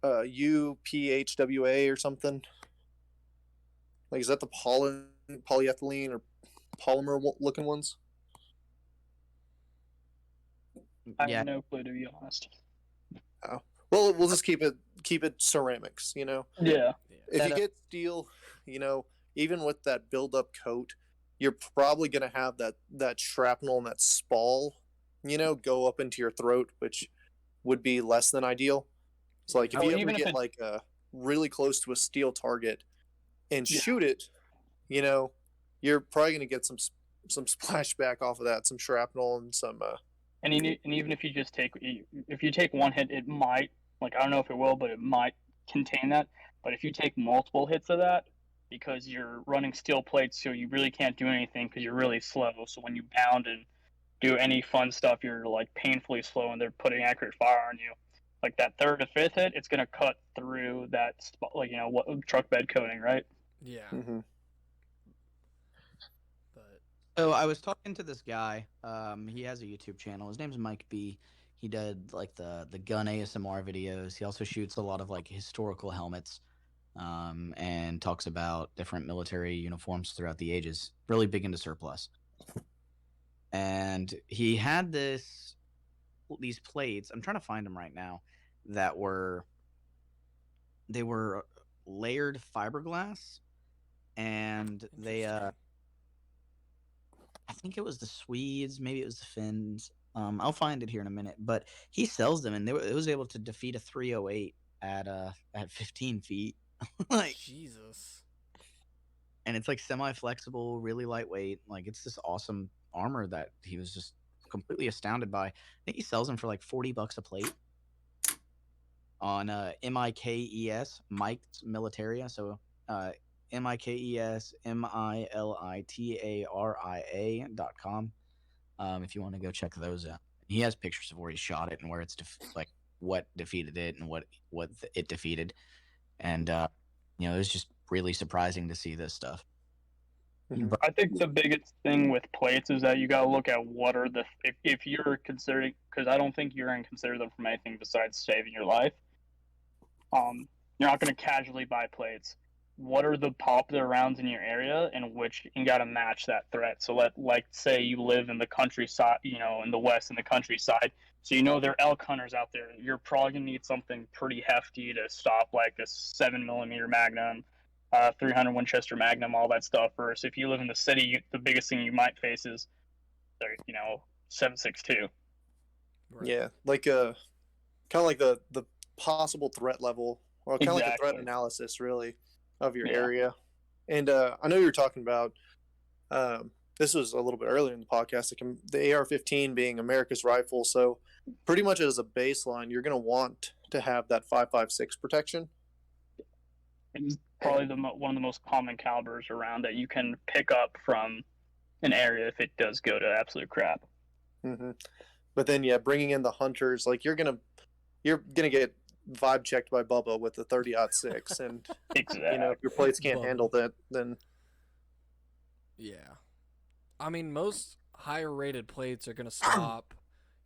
UPHWA or something. Like, is that the polyethylene or polymer looking ones? I have no clue, to be honest. Oh. Well, we'll just keep it ceramics. Yeah. If you get steel, even with that build-up coat, you're probably going to have that shrapnel and that spall, go up into your throat, which would be less than ideal. So, like, if you ever get like really close to a steel target and shoot it, you're probably going to get some splashback off of that, some shrapnel and some. And even if you take one hit, it might, like, I don't know if it will, but it might contain that. But if you take multiple hits of that, because you're running steel plates, so you really can't do anything because you're really slow. So when you bound and do any fun stuff, you're like painfully slow, and they're putting accurate fire on you. Like that third or fifth hit, it's gonna cut through that, like what truck bed coating, right? Yeah. Mm-hmm. So I was talking to this guy. He has a YouTube channel. His name's Mike B. He did like the gun ASMR videos. He also shoots a lot of like historical helmets, and talks about different military uniforms throughout the ages. Really big into surplus. And he had these plates. I'm trying to find them right now. They were layered fiberglass, and they I think it was the Swedes, maybe it was the Finns. I'll find it here in a minute. But he sells them, and it was able to defeat a 308 at 15 feet. Like, Jesus. And it's like semi-flexible, really lightweight. Like, it's this awesome armor that he was just completely astounded by. I think he sells them for like $40 a plate on MIKES, Mike's Militaria. So MIKES MILITARIA.com. If you want to go check those out. He has pictures of where he shot it and where it's like what defeated it and what it defeated. And it was just really surprising to see this stuff. I think the biggest thing with plates is that you got to look at what are the if you're considering, because I don't think you're going to consider them from anything besides saving your life. You're not going to casually buy plates. What are the popular rounds in your area, and which you got to match that threat. So like say you live in the countryside, in the west in the countryside, so there are elk hunters out there. You're probably gonna need something pretty hefty to stop like a 7 mm Magnum, 300 Winchester Magnum, all that stuff. Versus if you live in the city, the biggest thing you might face is, 7.62. Right. Yeah, like kind of like the possible threat level, or kind of like a threat Exactly. analysis, really, of your Yeah. area. And I know you were talking about this was a little bit earlier in the podcast, the AR-15 being America's rifle. So pretty much as a baseline, you're going to want to have that 5.56 protection. It's probably one of the most common calibers around that you can pick up from an area if it does go to absolute crap. Mm-hmm. But then, yeah, bringing in the hunters, like you're gonna get vibe checked by Bubba with the 30-06, and Exactly. if your plates can't Bubba. handle that, then Yeah. I mean, most higher rated plates are going to stop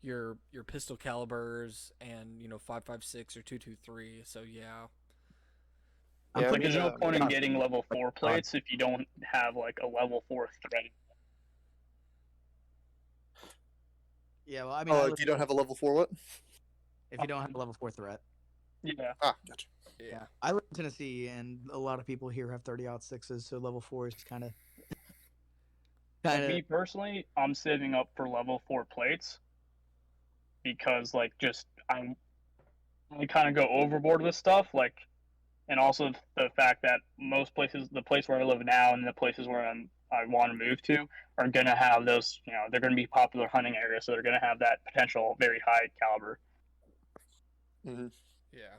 your pistol calibers and, 5.56 or 2.23. So, yeah. I'm Yeah, like, there's no point in God. getting level 4 plates if you don't have like a level 4 threat. Yeah, well, I mean, if you don't have a level 4, what? if you don't have a level 4 threat. Yeah. Ah, gotcha. Yeah. I live in Tennessee, and a lot of people here have 30-06s, so level 4 is kind of. Me personally, I'm saving up for level 4 plates because I kind of go overboard with stuff, and also the fact that most places, the place where I live now and the places where I want to move to, are going to have those, they're going to be popular hunting areas, so they're going to have that potential very high caliber. Mm-hmm. Yeah.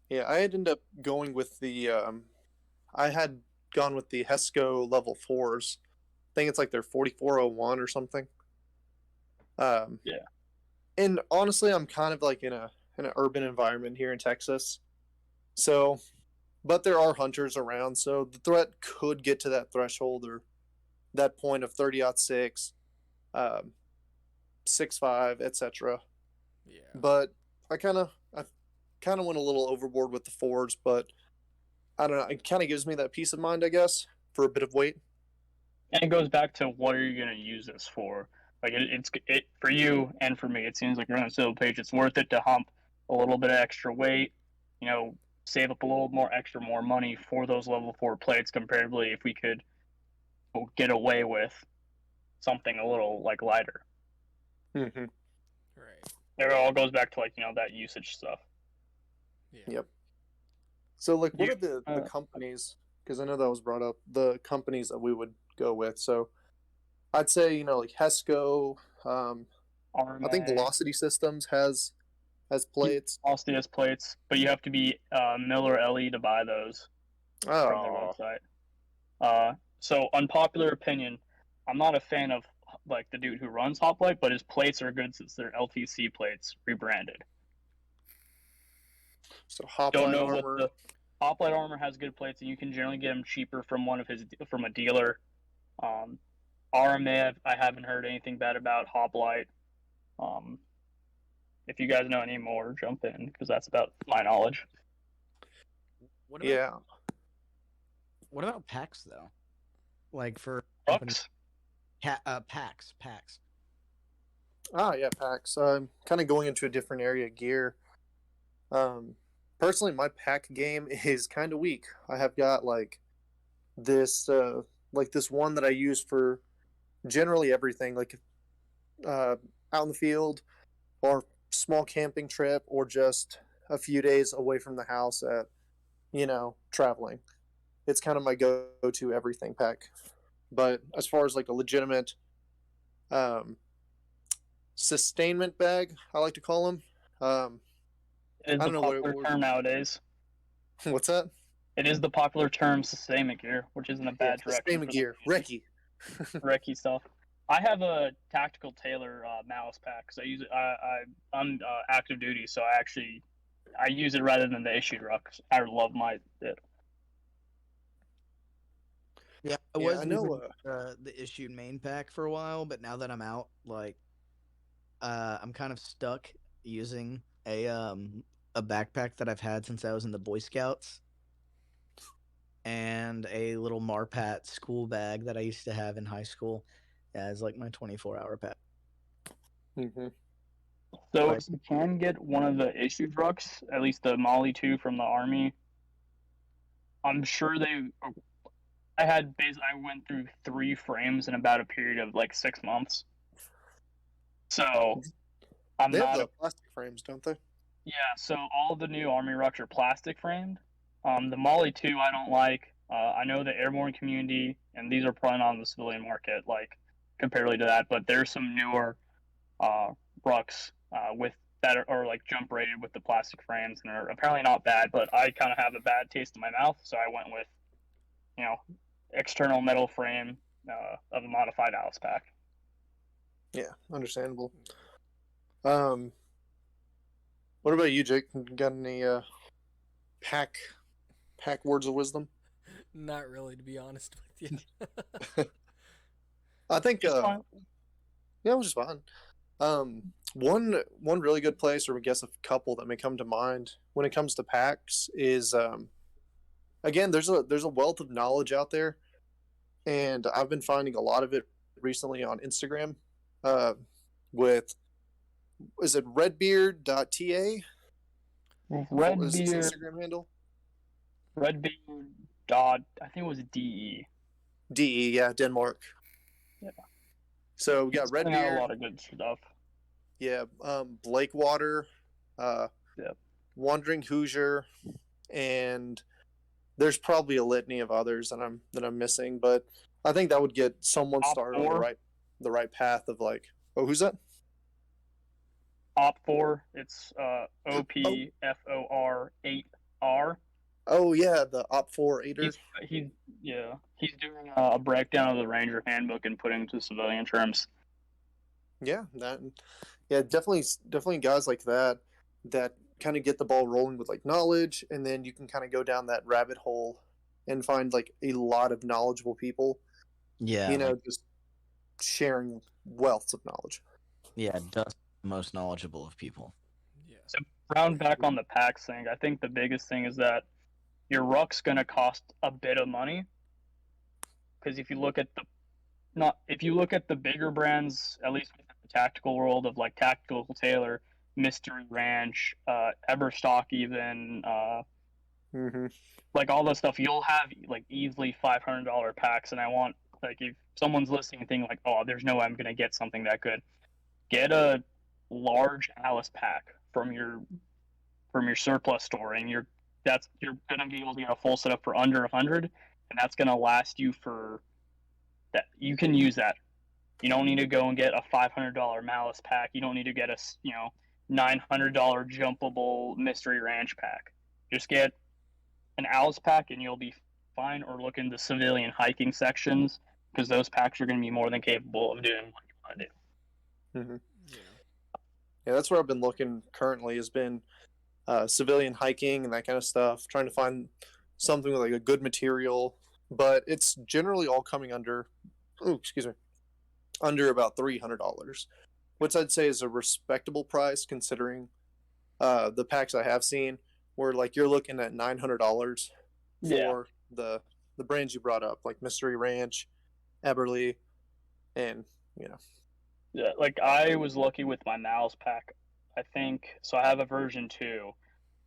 Yeah, I had ended up going with the I had gone with the Hesco level 4s. I think it's like their 4401 or something. Yeah. And honestly, I'm kind of like in an urban environment here in Texas. So, but there are hunters around, so the threat could get to that threshold or that point of 30-06, 6.5, etc. Yeah. But I kind of went a little overboard with the 4s, but I don't know. It kind of gives me that peace of mind, I guess, for a bit of weight. And it goes back to what are you going to use this for? Like it's for you and for me. It seems like you're on a civil page. It's worth it to hump a little bit of extra weight. Save up a little more money for those level 4 plates comparatively if we could get away with something a little lighter. Mm-hmm. Right. It all goes back to that usage stuff. Yeah. Yep. So what You- are the companies? Because I know that was brought up. The companies that we would go with. So I'd say like Hesco. I think Velocity Systems has plates. Velocity has plates, but you have to be Miller LE to buy those from their Oh, website. So unpopular opinion, I'm not a fan of the dude who runs Hoplite, but his plates are good since they're LTC plates rebranded. so Don't Hoplite know Armor. what the Hoplite Armor has good plates, and you can generally get them cheaper from a dealer. RMA, I haven't heard anything bad about Hoplite. If you guys know any more, jump in because that's about my knowledge. What about, What about packs though? Like for Bucks? packs. Ah, yeah, packs. Kind of going into a different area of gear. Personally, my pack game is kind of weak. I have got this this one that I use for generally everything, out in the field or small camping trip or just a few days away from the house at traveling. It's kind of my go-to everything pack. But as far as a legitimate sustainment bag, I like to call them. It is I the don't know popular term nowadays. What's that? It is the popular term sustainment gear, which isn't a bad direction. Sustainment gear, recce. Recce stuff. I have a tactical Taylor mouse pack because I use it. I'm active duty, so I use it rather than the issued ruck. I love it. Yeah, I Yeah, was I know. using the issued main pack for a while, but now that I'm out, like, I'm kind of stuck using a backpack that I've had since I was in the Boy Scouts, and a little Marpat school bag that I used to have in high school as like my 24-hour pack. Mhm. So Like, if you can get one of the issued trucks, at least the Molly 2 from the Army, I'm sure they. I went through 3 frames in about a period of like 6 months. So I'm They have not. the plastic frames, don't they? Yeah, so all the new Army rucks are plastic framed. The Molly 2 I don't like. I know the airborne community, and these are probably not on the civilian market, like comparatively to that, but there's some newer uh, rucks with that are like jump rated with the plastic frames and are apparently not bad, but I kind of have a bad taste in my mouth, so I went with, you know, external metal frame of a modified Alice pack. Yeah, understandable. What about you, Jake? Got any pack words of wisdom? Not really, to be honest with you. I think It's fine. yeah, it was just fine. One really good place, or I guess a couple that may come to mind when it comes to packs is again, there's a wealth of knowledge out there, and I've been finding a lot of it recently on Instagram. With is it redbeard.ta? Is his Redbeard, Instagram handle? Redbeard dot, I think it was DE. DE, yeah, Denmark. Yeah. So we He's got putting out a Redbeard, lot of good stuff. yeah, Blakewater, uh, Yep. Wandering Hoosier, and there's probably a litany of others that I'm missing, but I think that would get someone Op started on 4, the right path of like, oh, who's that? Op 4, it's Oh, OPFOR 8R. oh yeah, the Op 4 Aider. He's yeah, he's doing a breakdown of the Ranger handbook and putting it to civilian terms. Yeah, that. Yeah, definitely guys like that kind of get the ball rolling with like knowledge, and then you can kind of go down that rabbit hole and find like a lot of knowledgeable people. yeah, like, Just sharing wealths of knowledge. yeah, Dust the most knowledgeable of people. Yeah. So round back on the packs thing, I think the biggest thing is that your ruck's gonna cost a bit of money, because if you look at the bigger brands, at least within the tactical world of like Tactical Tailor, Mystery Ranch, Eberstock, even Mm-hmm. like all this stuff, you'll have like easily $500 packs. And I want, like, if someone's listening and thinking like, oh, there's no way I'm gonna get something that good, get a large Alice pack from your surplus store, and you're gonna be able to get a full setup for under 100, and that's gonna last you for that. You can use that. You don't need to go and get a $500 Malice pack. You don't need to get a $900 jumpable Mystery Ranch pack. Just get an Alice pack and you'll be fine. Or look into civilian hiking sections, because those packs are going to be more than capable of doing what you want to do. Mm-hmm. Yeah. Yeah, that's where I've been looking currently. Has been civilian hiking and that kind of stuff. Trying to find something with like a good material, but it's generally all coming under. Oh, excuse me. Under about $300, which I'd say is a respectable price considering the packs I have seen, where like you're looking at $900 Yeah. for the brands you brought up, like Mystery Ranch, Eberly, and you know. Yeah, like I was lucky with my Malice pack. I think so. I have a version 2.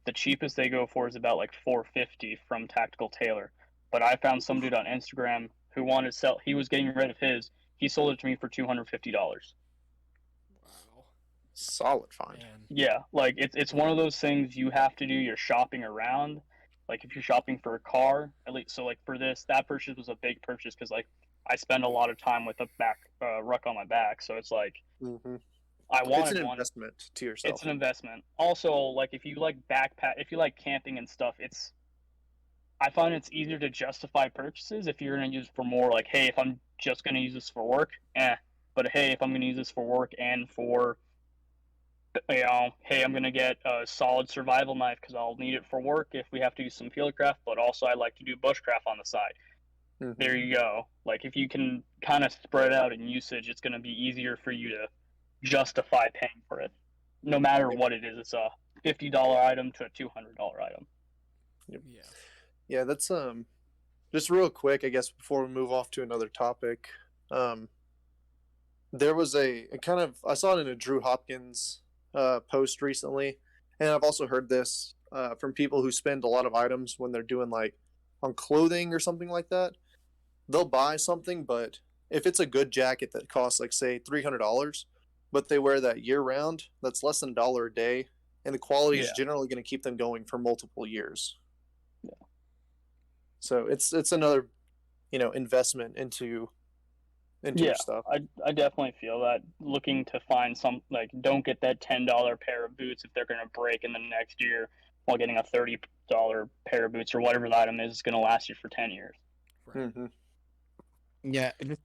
The cheapest they go for is about like 450 from Tactical Tailor. But I found some dude on Instagram who wanted to sell. He was getting rid of his. He sold it to me for $250. Wow. Solid find. Man. Yeah, like it's one of those things you have to do your shopping around. Like if you're shopping for a car, at least, so like for this, that purchase was a big purchase, because like I spend a lot of time with a back ruck on my back, so it's like Mm-hmm. I It's wanted an one. investment to yourself. It's an investment. Also, like if you like if you like camping and stuff, I find it's easier to justify purchases if you're gonna use it for more. Like, hey, if I'm just gonna use this for work, but hey, if I'm gonna use this for work and for, hey, I'm gonna get a solid survival knife because I'll need it for work if we have to do some fieldcraft. But also, I like to do bushcraft on the side. there you go. Like, if you can kind of spread out in usage, it's going to be easier for you to justify paying for it, no matter what it is. It's a $50 item to a $200 item. Yeah. Yeah, that's just real quick, I guess, before we move off to another topic. There was a kind of, I saw it in a Drew Hopkins post recently, and I've also heard this from people who spend a lot of items when they're doing like on clothing or something like that. They'll buy something, but if it's a good jacket that costs like say $300, but they wear that year round, that's less than $1 a day, and the quality is generally going to keep them going for multiple years. Yeah. So it's another, investment into your stuff. I definitely feel that. Looking to find some, like, don't get that $10 pair of boots if they're going to break in the next year, while getting a $30 pair of boots or whatever the item is going to last you for 10 years. Right. Mm-hmm. Yeah, just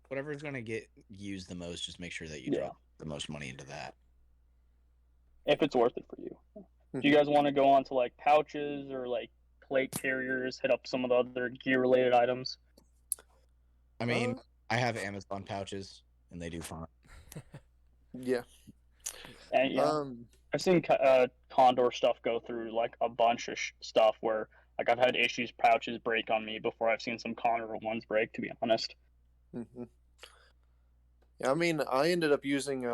whatever's going to get used the most, just make sure that you drop the most money into that. If it's worth it for you. Do you guys want to go on to like pouches or like plate carriers, hit up some of the other gear related items? I mean, I have Amazon pouches and they do fine. Yeah. And, I've seen Condor stuff go through like a bunch of stuff where like I've had issues pouches break on me before I've seen some Condor ones break, to be honest. Mm-hmm. Yeah, I mean, I ended up using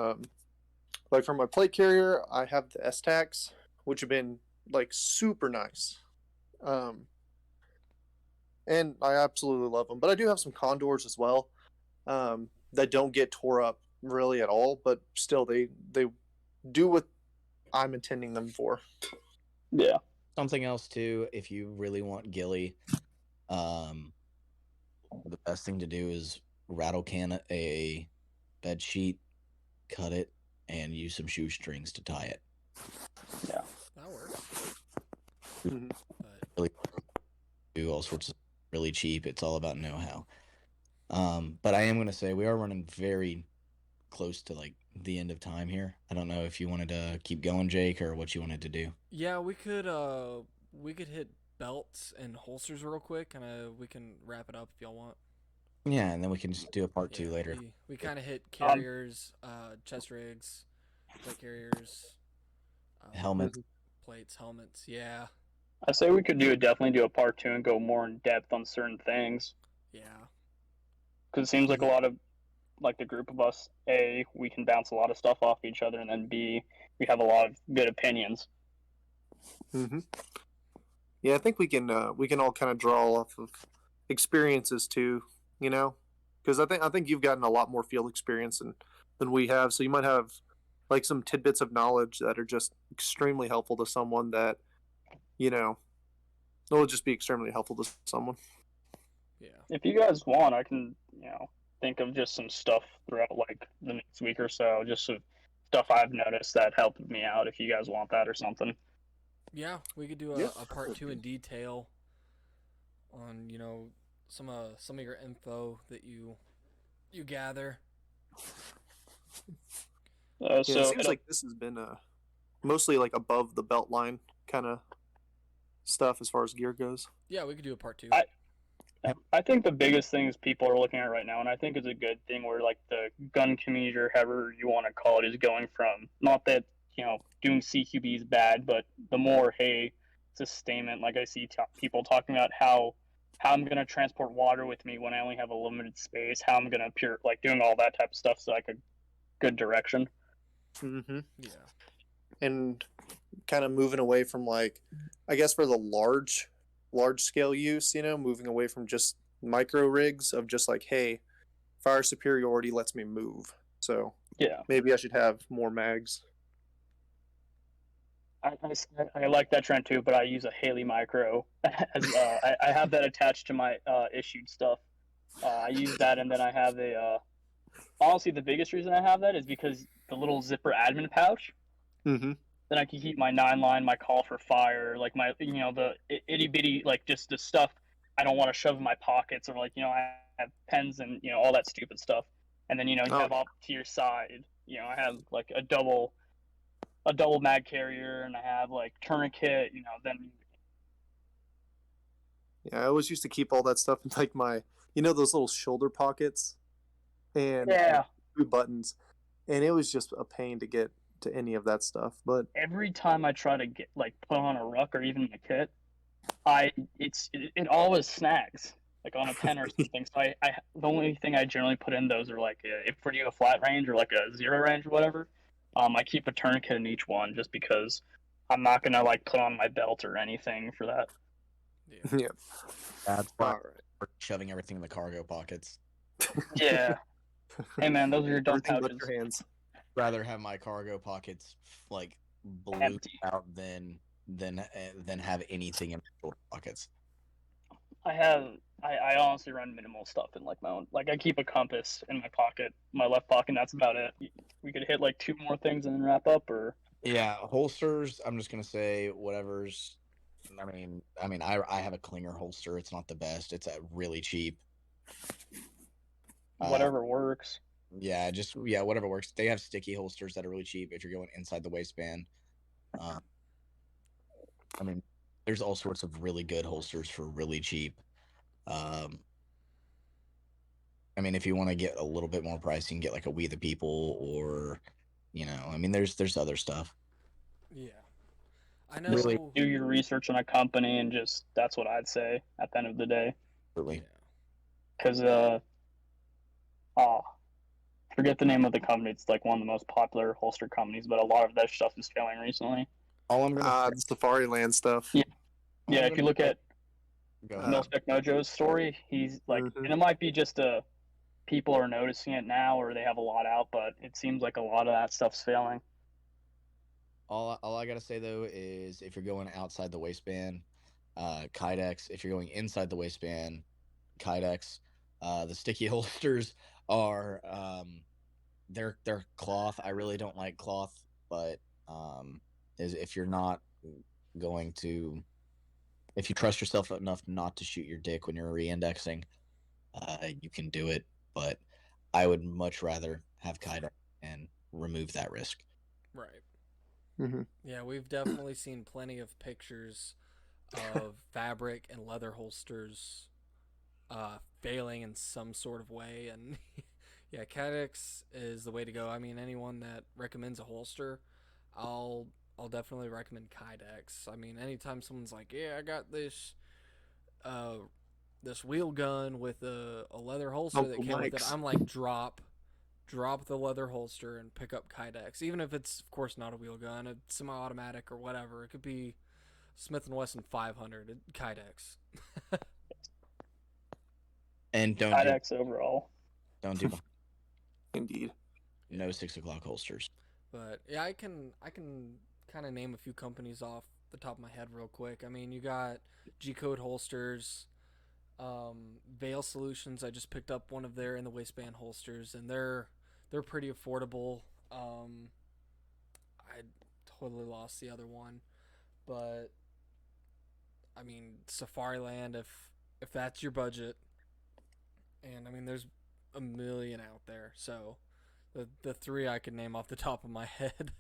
like for my plate carrier, I have the S-Tacs, which have been like super nice. And I absolutely love them. But I do have some Condors as well that don't get tore up really at all, but still they do what I'm intending them for. Yeah. Something else too, if you really want ghillie, the best thing to do is rattle can a bed sheet, cut it, and use some shoestrings to tie it. Yeah, that works. Mm-hmm. Really do all sorts of really cheap. It's all about know-how. But I am going to say we are running very close to like the end of time here. I don't know if you wanted to keep going, Jake, or what you wanted to do. Yeah, we could hit belts and holsters real quick, and we can wrap it up if y'all want. Yeah, and then we can just do a part 2 later. We kind of hit carriers, chest rigs, plate carriers, helmets, plates, helmets. Yeah. I say we could definitely do a part 2 and go more in depth on certain things. Yeah. Because it seems like a lot of, like the group of us, A, we can bounce a lot of stuff off each other, and then B, we have a lot of good opinions. Mm-hmm. Yeah, I think we can all kind of draw off of experiences too, because I think you've gotten a lot more field experience than we have, so you might have like some tidbits of knowledge that are just extremely helpful to someone that will just be extremely helpful to someone. Yeah. If you guys want, I can think of just some stuff throughout like the next week or so, just some stuff I've noticed that helped me out. If you guys want that or something. Yeah, we could do a part 2 in detail on some of your info that you gather. It seems like this has been mostly like above the belt line kind of stuff as far as gear goes. Yeah, we could do a part 2. I think the biggest things people are looking at right now, and I think it's a good thing, where like the gun community or however you want to call it is going from, not that doing CQB is bad, but the more, hey, sustainment. Like I see people talking about how I'm going to transport water with me when I only have a limited space, how I'm going to like doing all that type of stuff, so like a good direction. Mm-hmm. Yeah. And kind of moving away from like, I guess for the large scale use, moving away from just micro rigs of just like, hey, fire superiority lets me move. So yeah, maybe I should have more mags. I like that trend too, but I use a Haley Micro. I have that attached to my issued stuff. I use that, and then I have honestly, the biggest reason I have that is because the little zipper admin pouch. Mm-hmm. Then I can keep my 9-line, my call for fire, like my the itty bitty, like just the stuff I don't want to shove in my pockets, or like I have pens and all that stupid stuff. And then you have off to your side, I have like a double mag carrier, and I have like tourniquet, then Yeah, I always used to keep all that stuff in like my, those little shoulder pockets and Yeah. 2 buttons, and it was just a pain to get to any of that stuff. But Every time I try to get like put on a ruck or even a kit, it always snags like on a 10 or something. So I the only thing I generally put in those are like if we're doing a flat range or like a zero range or whatever. I keep a tourniquet in each one just because I'm not gonna like put on my belt or anything for that. Yeah. yeah, That's all why right. we're shoving everything in the cargo pockets. Yeah. Hey man, those are your dumb Everything but pouches. your hands. Rather have my cargo pockets like blue Empty. out than have anything in my shoulder pockets. I honestly run minimal stuff in like my own. Like I keep a compass in my pocket, my left pocket. And that's about it. We could hit like 2 more things and then wrap up, or Yeah, holsters. I'm just gonna say whatever's. I have a Klinger holster. It's not the best. It's really cheap. whatever works. Yeah, whatever works. They have sticky holsters that are really cheap if you're going inside the waistband. I mean, there's all sorts of really good holsters for really cheap. I mean, if you want to get a little bit more price, you can get like a We the People, or there's other stuff. Yeah. I know. Really, Do your research on a company and just that's what I'd say at the end of the day. really. Yeah. Because forget the name of the company. It's like one of the most popular holster companies, but a lot of that stuff is failing recently. All I'm gonna The Safari Land stuff. Yeah. all Yeah, I'm if you gonna look at go ahead. Milspec Mojo's story, he's like, Mhm. and it might be just people are noticing it now or they have a lot out, but it seems like a lot of that stuff's failing. All I gotta say though is if you're going outside the waistband, Kydex. If you're going inside the waistband, Kydex. The sticky holsters are they're cloth. I really don't like cloth, but is if you're not going to if you trust yourself enough not to shoot your dick when you're re-indexing, you can do it. But I would much rather have Kydex and remove that risk. Right. Mm-hmm. Yeah, we've definitely seen plenty of pictures of fabric and leather holsters failing in some sort of way, and yeah, Cadex is the way to go. I mean, anyone that recommends a holster, I'll definitely recommend Kydex. I mean, anytime someone's like, "Yeah, I got uh this wheel gun with a leather holster that Uncle came with it," Mike's. I'm like, drop the leather holster and pick up Kydex. Even if it's, of course, not a wheel gun, a semi-automatic or whatever. It could be Smith & Wesson 500 Kydex. And don't Kydex overall. do Indeed. no 6 o'clock holsters. But yeah, I can kind of name a few companies off the top of my head real quick. I mean, you got G-Code holsters, Veil Solutions. I just picked up one of their in the waistband holsters, and they're pretty affordable. I totally lost the other one, but I mean, Safari Land, if that's your budget, and I mean, there's a million out there, so the 3 I could name off the top of my head.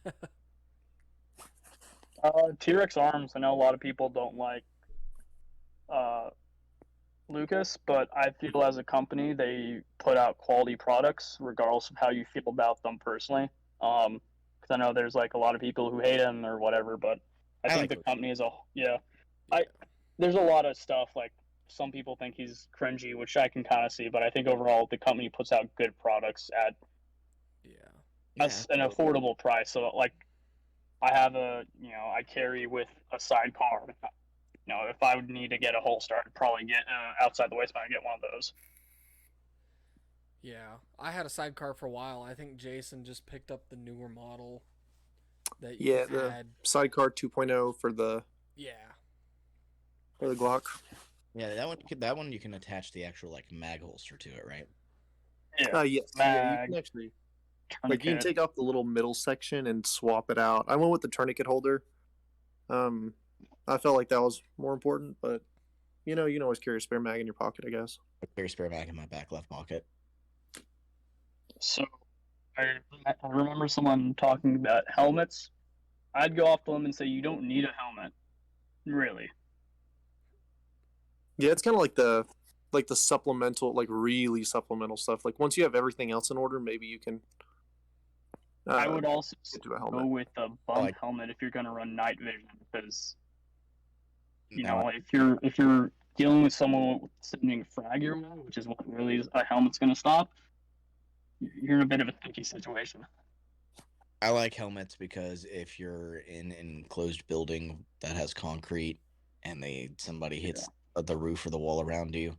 T-Rex Arms. I know a lot of people don't like Lucas, but I feel as a company they put out quality products regardless of how you feel about them personally. Because I know there's like a lot of people who hate them or whatever, but I think like the company is there's a lot of stuff like some people think he's cringy, which I can kind of see, but I think overall the company puts out good products at an affordable price. So like I have I carry with a sidecar. If I would need to get a holster, I'd probably get outside the waistband and get one of those. Yeah, I had a sidecar for a while. I think Jason just picked up the newer model that you the had. Sidecar 2.0 for the Glock. Yeah, that one you can attach the actual like mag holster to it, right? Yeah, Yes. mag, Yeah, you can actually you can take off the little middle section and swap it out. I went with the tourniquet holder. I felt like that was more important, but you can always carry a spare mag in your pocket, I guess. I carry a spare mag in my back left pocket. So I remember someone talking about helmets. I'd go off to them and say you don't need a helmet, really. Yeah, it's kind of like the supplemental, like really supplemental stuff. Like once you have everything else in order, maybe you can. I would also get to a go helmet. with a bump helmet if you're going to run night vision, because Now, if you're dealing with someone sending frag your way, which is what really a helmet's going to stop, you're in a bit of a sticky situation. I like helmets because if you're in an enclosed building that has concrete and somebody hits the roof or the wall around you,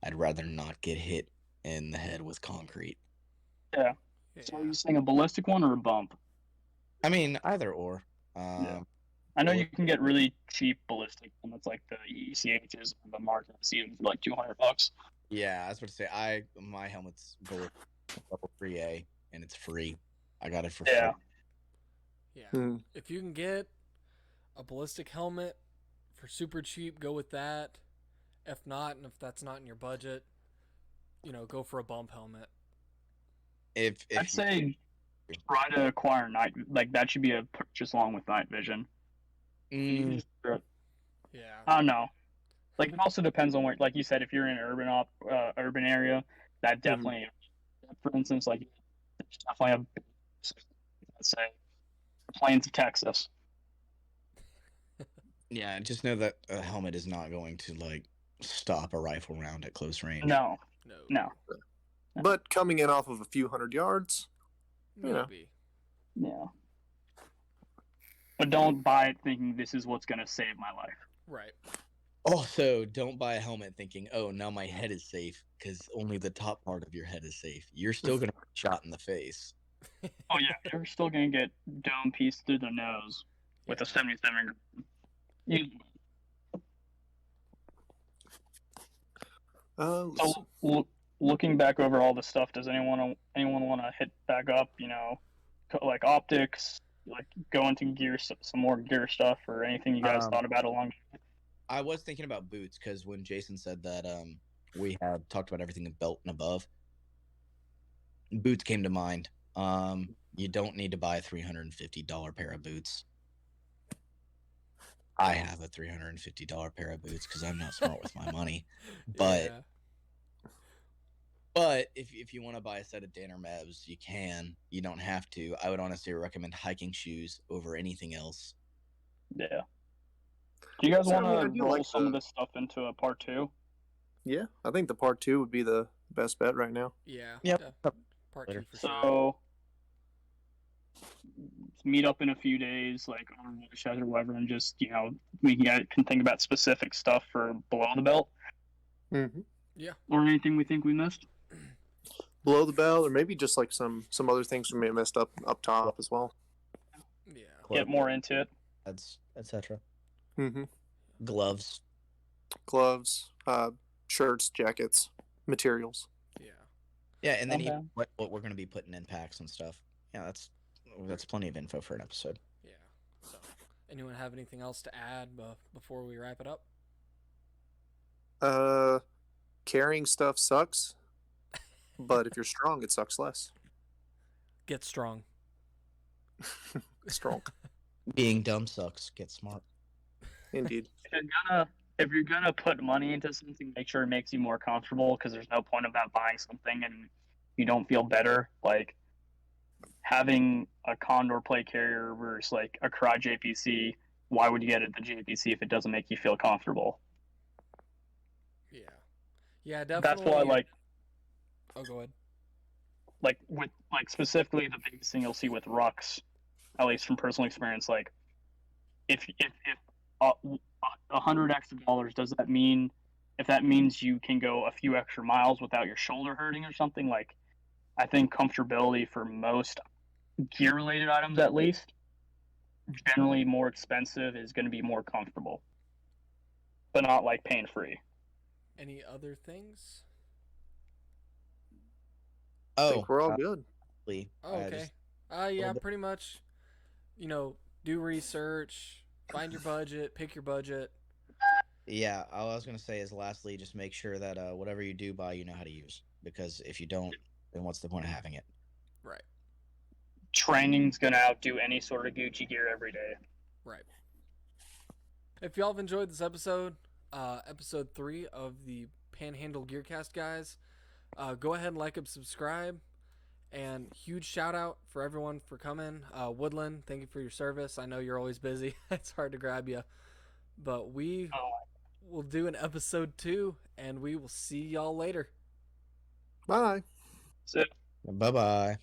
I'd rather not get hit in the head with concrete. Yeah. So are you saying a ballistic one or a bump? I mean, either or. Yeah. I know you can get really cheap ballistic helmets like the ECHs and the Mark CM for like $200. Yeah, I was about to say my helmet's bullet level 3A and it's free. I got it for free. Yeah. If you can get a ballistic helmet for super cheap, go with that. If not, and if that's not in your budget, go for a bump helmet. If I'd say try to acquire night, like that should be a purchase along with night vision. Mm, Yeah. I don't know. Like it also depends on where, like you said, if you're in an urban area, that definitely, for instance, like there's definitely let's say, plains of Texas. yeah, just know that a helmet is not going to like stop a rifle round at close range. No. But coming in off of a few hundred yards, maybe. Yeah. But don't buy it thinking this is what's going to save my life. Right. Also, don't buy a helmet thinking, oh, now my head is safe, because only the top part of your head is safe. You're still going to get shot in the face. Oh, yeah. You're still going to get dome piece through the nose with a 77. So, looking back over all the stuff, does anyone want to hit back up, like optics, like go into gear, some more gear stuff, or anything you guys thought about along? I was thinking about boots because when Jason said that we had talked about everything in belt and above, boots came to mind. You don't need to buy a $350 pair of boots. I have a $350 pair of boots because I'm not smart with my money. But if you want to buy a set of Danner Mebs, you can. You don't have to. I would honestly recommend hiking shoes over anything else. Yeah. Do you guys want to roll some of this stuff into a part 2? Yeah, I think the part 2 would be the best bet right now. Yeah. Yep. Part 2 for sure. So meet up in a few days, like on Shed or whatever, and just we can think about specific stuff for below the belt. Mm-hmm. Yeah. Or anything we think we missed. Below the belt, or maybe just like some other things we may have messed up top as well. Yeah. Get more into it. That's etc. Mm-hmm. Gloves, shirts, jackets, materials. Yeah, and then what we're going to be putting in packs and stuff. Yeah, that's plenty of info for an episode. Yeah. So, anyone have anything else to add before we wrap it up? Carrying stuff sucks, but if you're strong, it sucks less. Get strong. Strong. Being dumb sucks. Get smart. Indeed. If you're gonna put money into something, make sure it makes you more comfortable, because there's no point of that buying something and you don't feel better. Like having a Condor plate carrier versus like a Cry JPC. Why would you get it the JPC if it doesn't make you feel comfortable? Yeah, definitely. That's why, Oh, go ahead. With specifically the biggest thing you'll see with rucks, at least from personal experience, like if $100 extra dollars, does that mean, if that means you can go a few extra miles without your shoulder hurting or something? Like, I think comfortability for most gear related items, at least, generally more expensive is going to be more comfortable, but not like pain free. Any other things? I think we're all good. Oh, okay. Yeah, pretty much. Do research, find your budget, pick your budget. Yeah, all I was going to say is lastly, just make sure that whatever you do buy, you know how to use. Because if you don't, then what's the point of having it? Right. Training's going to outdo any sort of Gucci gear every day. Right. If y'all have enjoyed this episode, episode 3 of the Panhandle Gearcast, guys. Go ahead and like and subscribe. And huge shout out for everyone for coming. Woodland, thank you for your service. I know you're always busy. It's hard to grab you. But we will do an episode 2, and we will see y'all later. Bye. So Bye bye.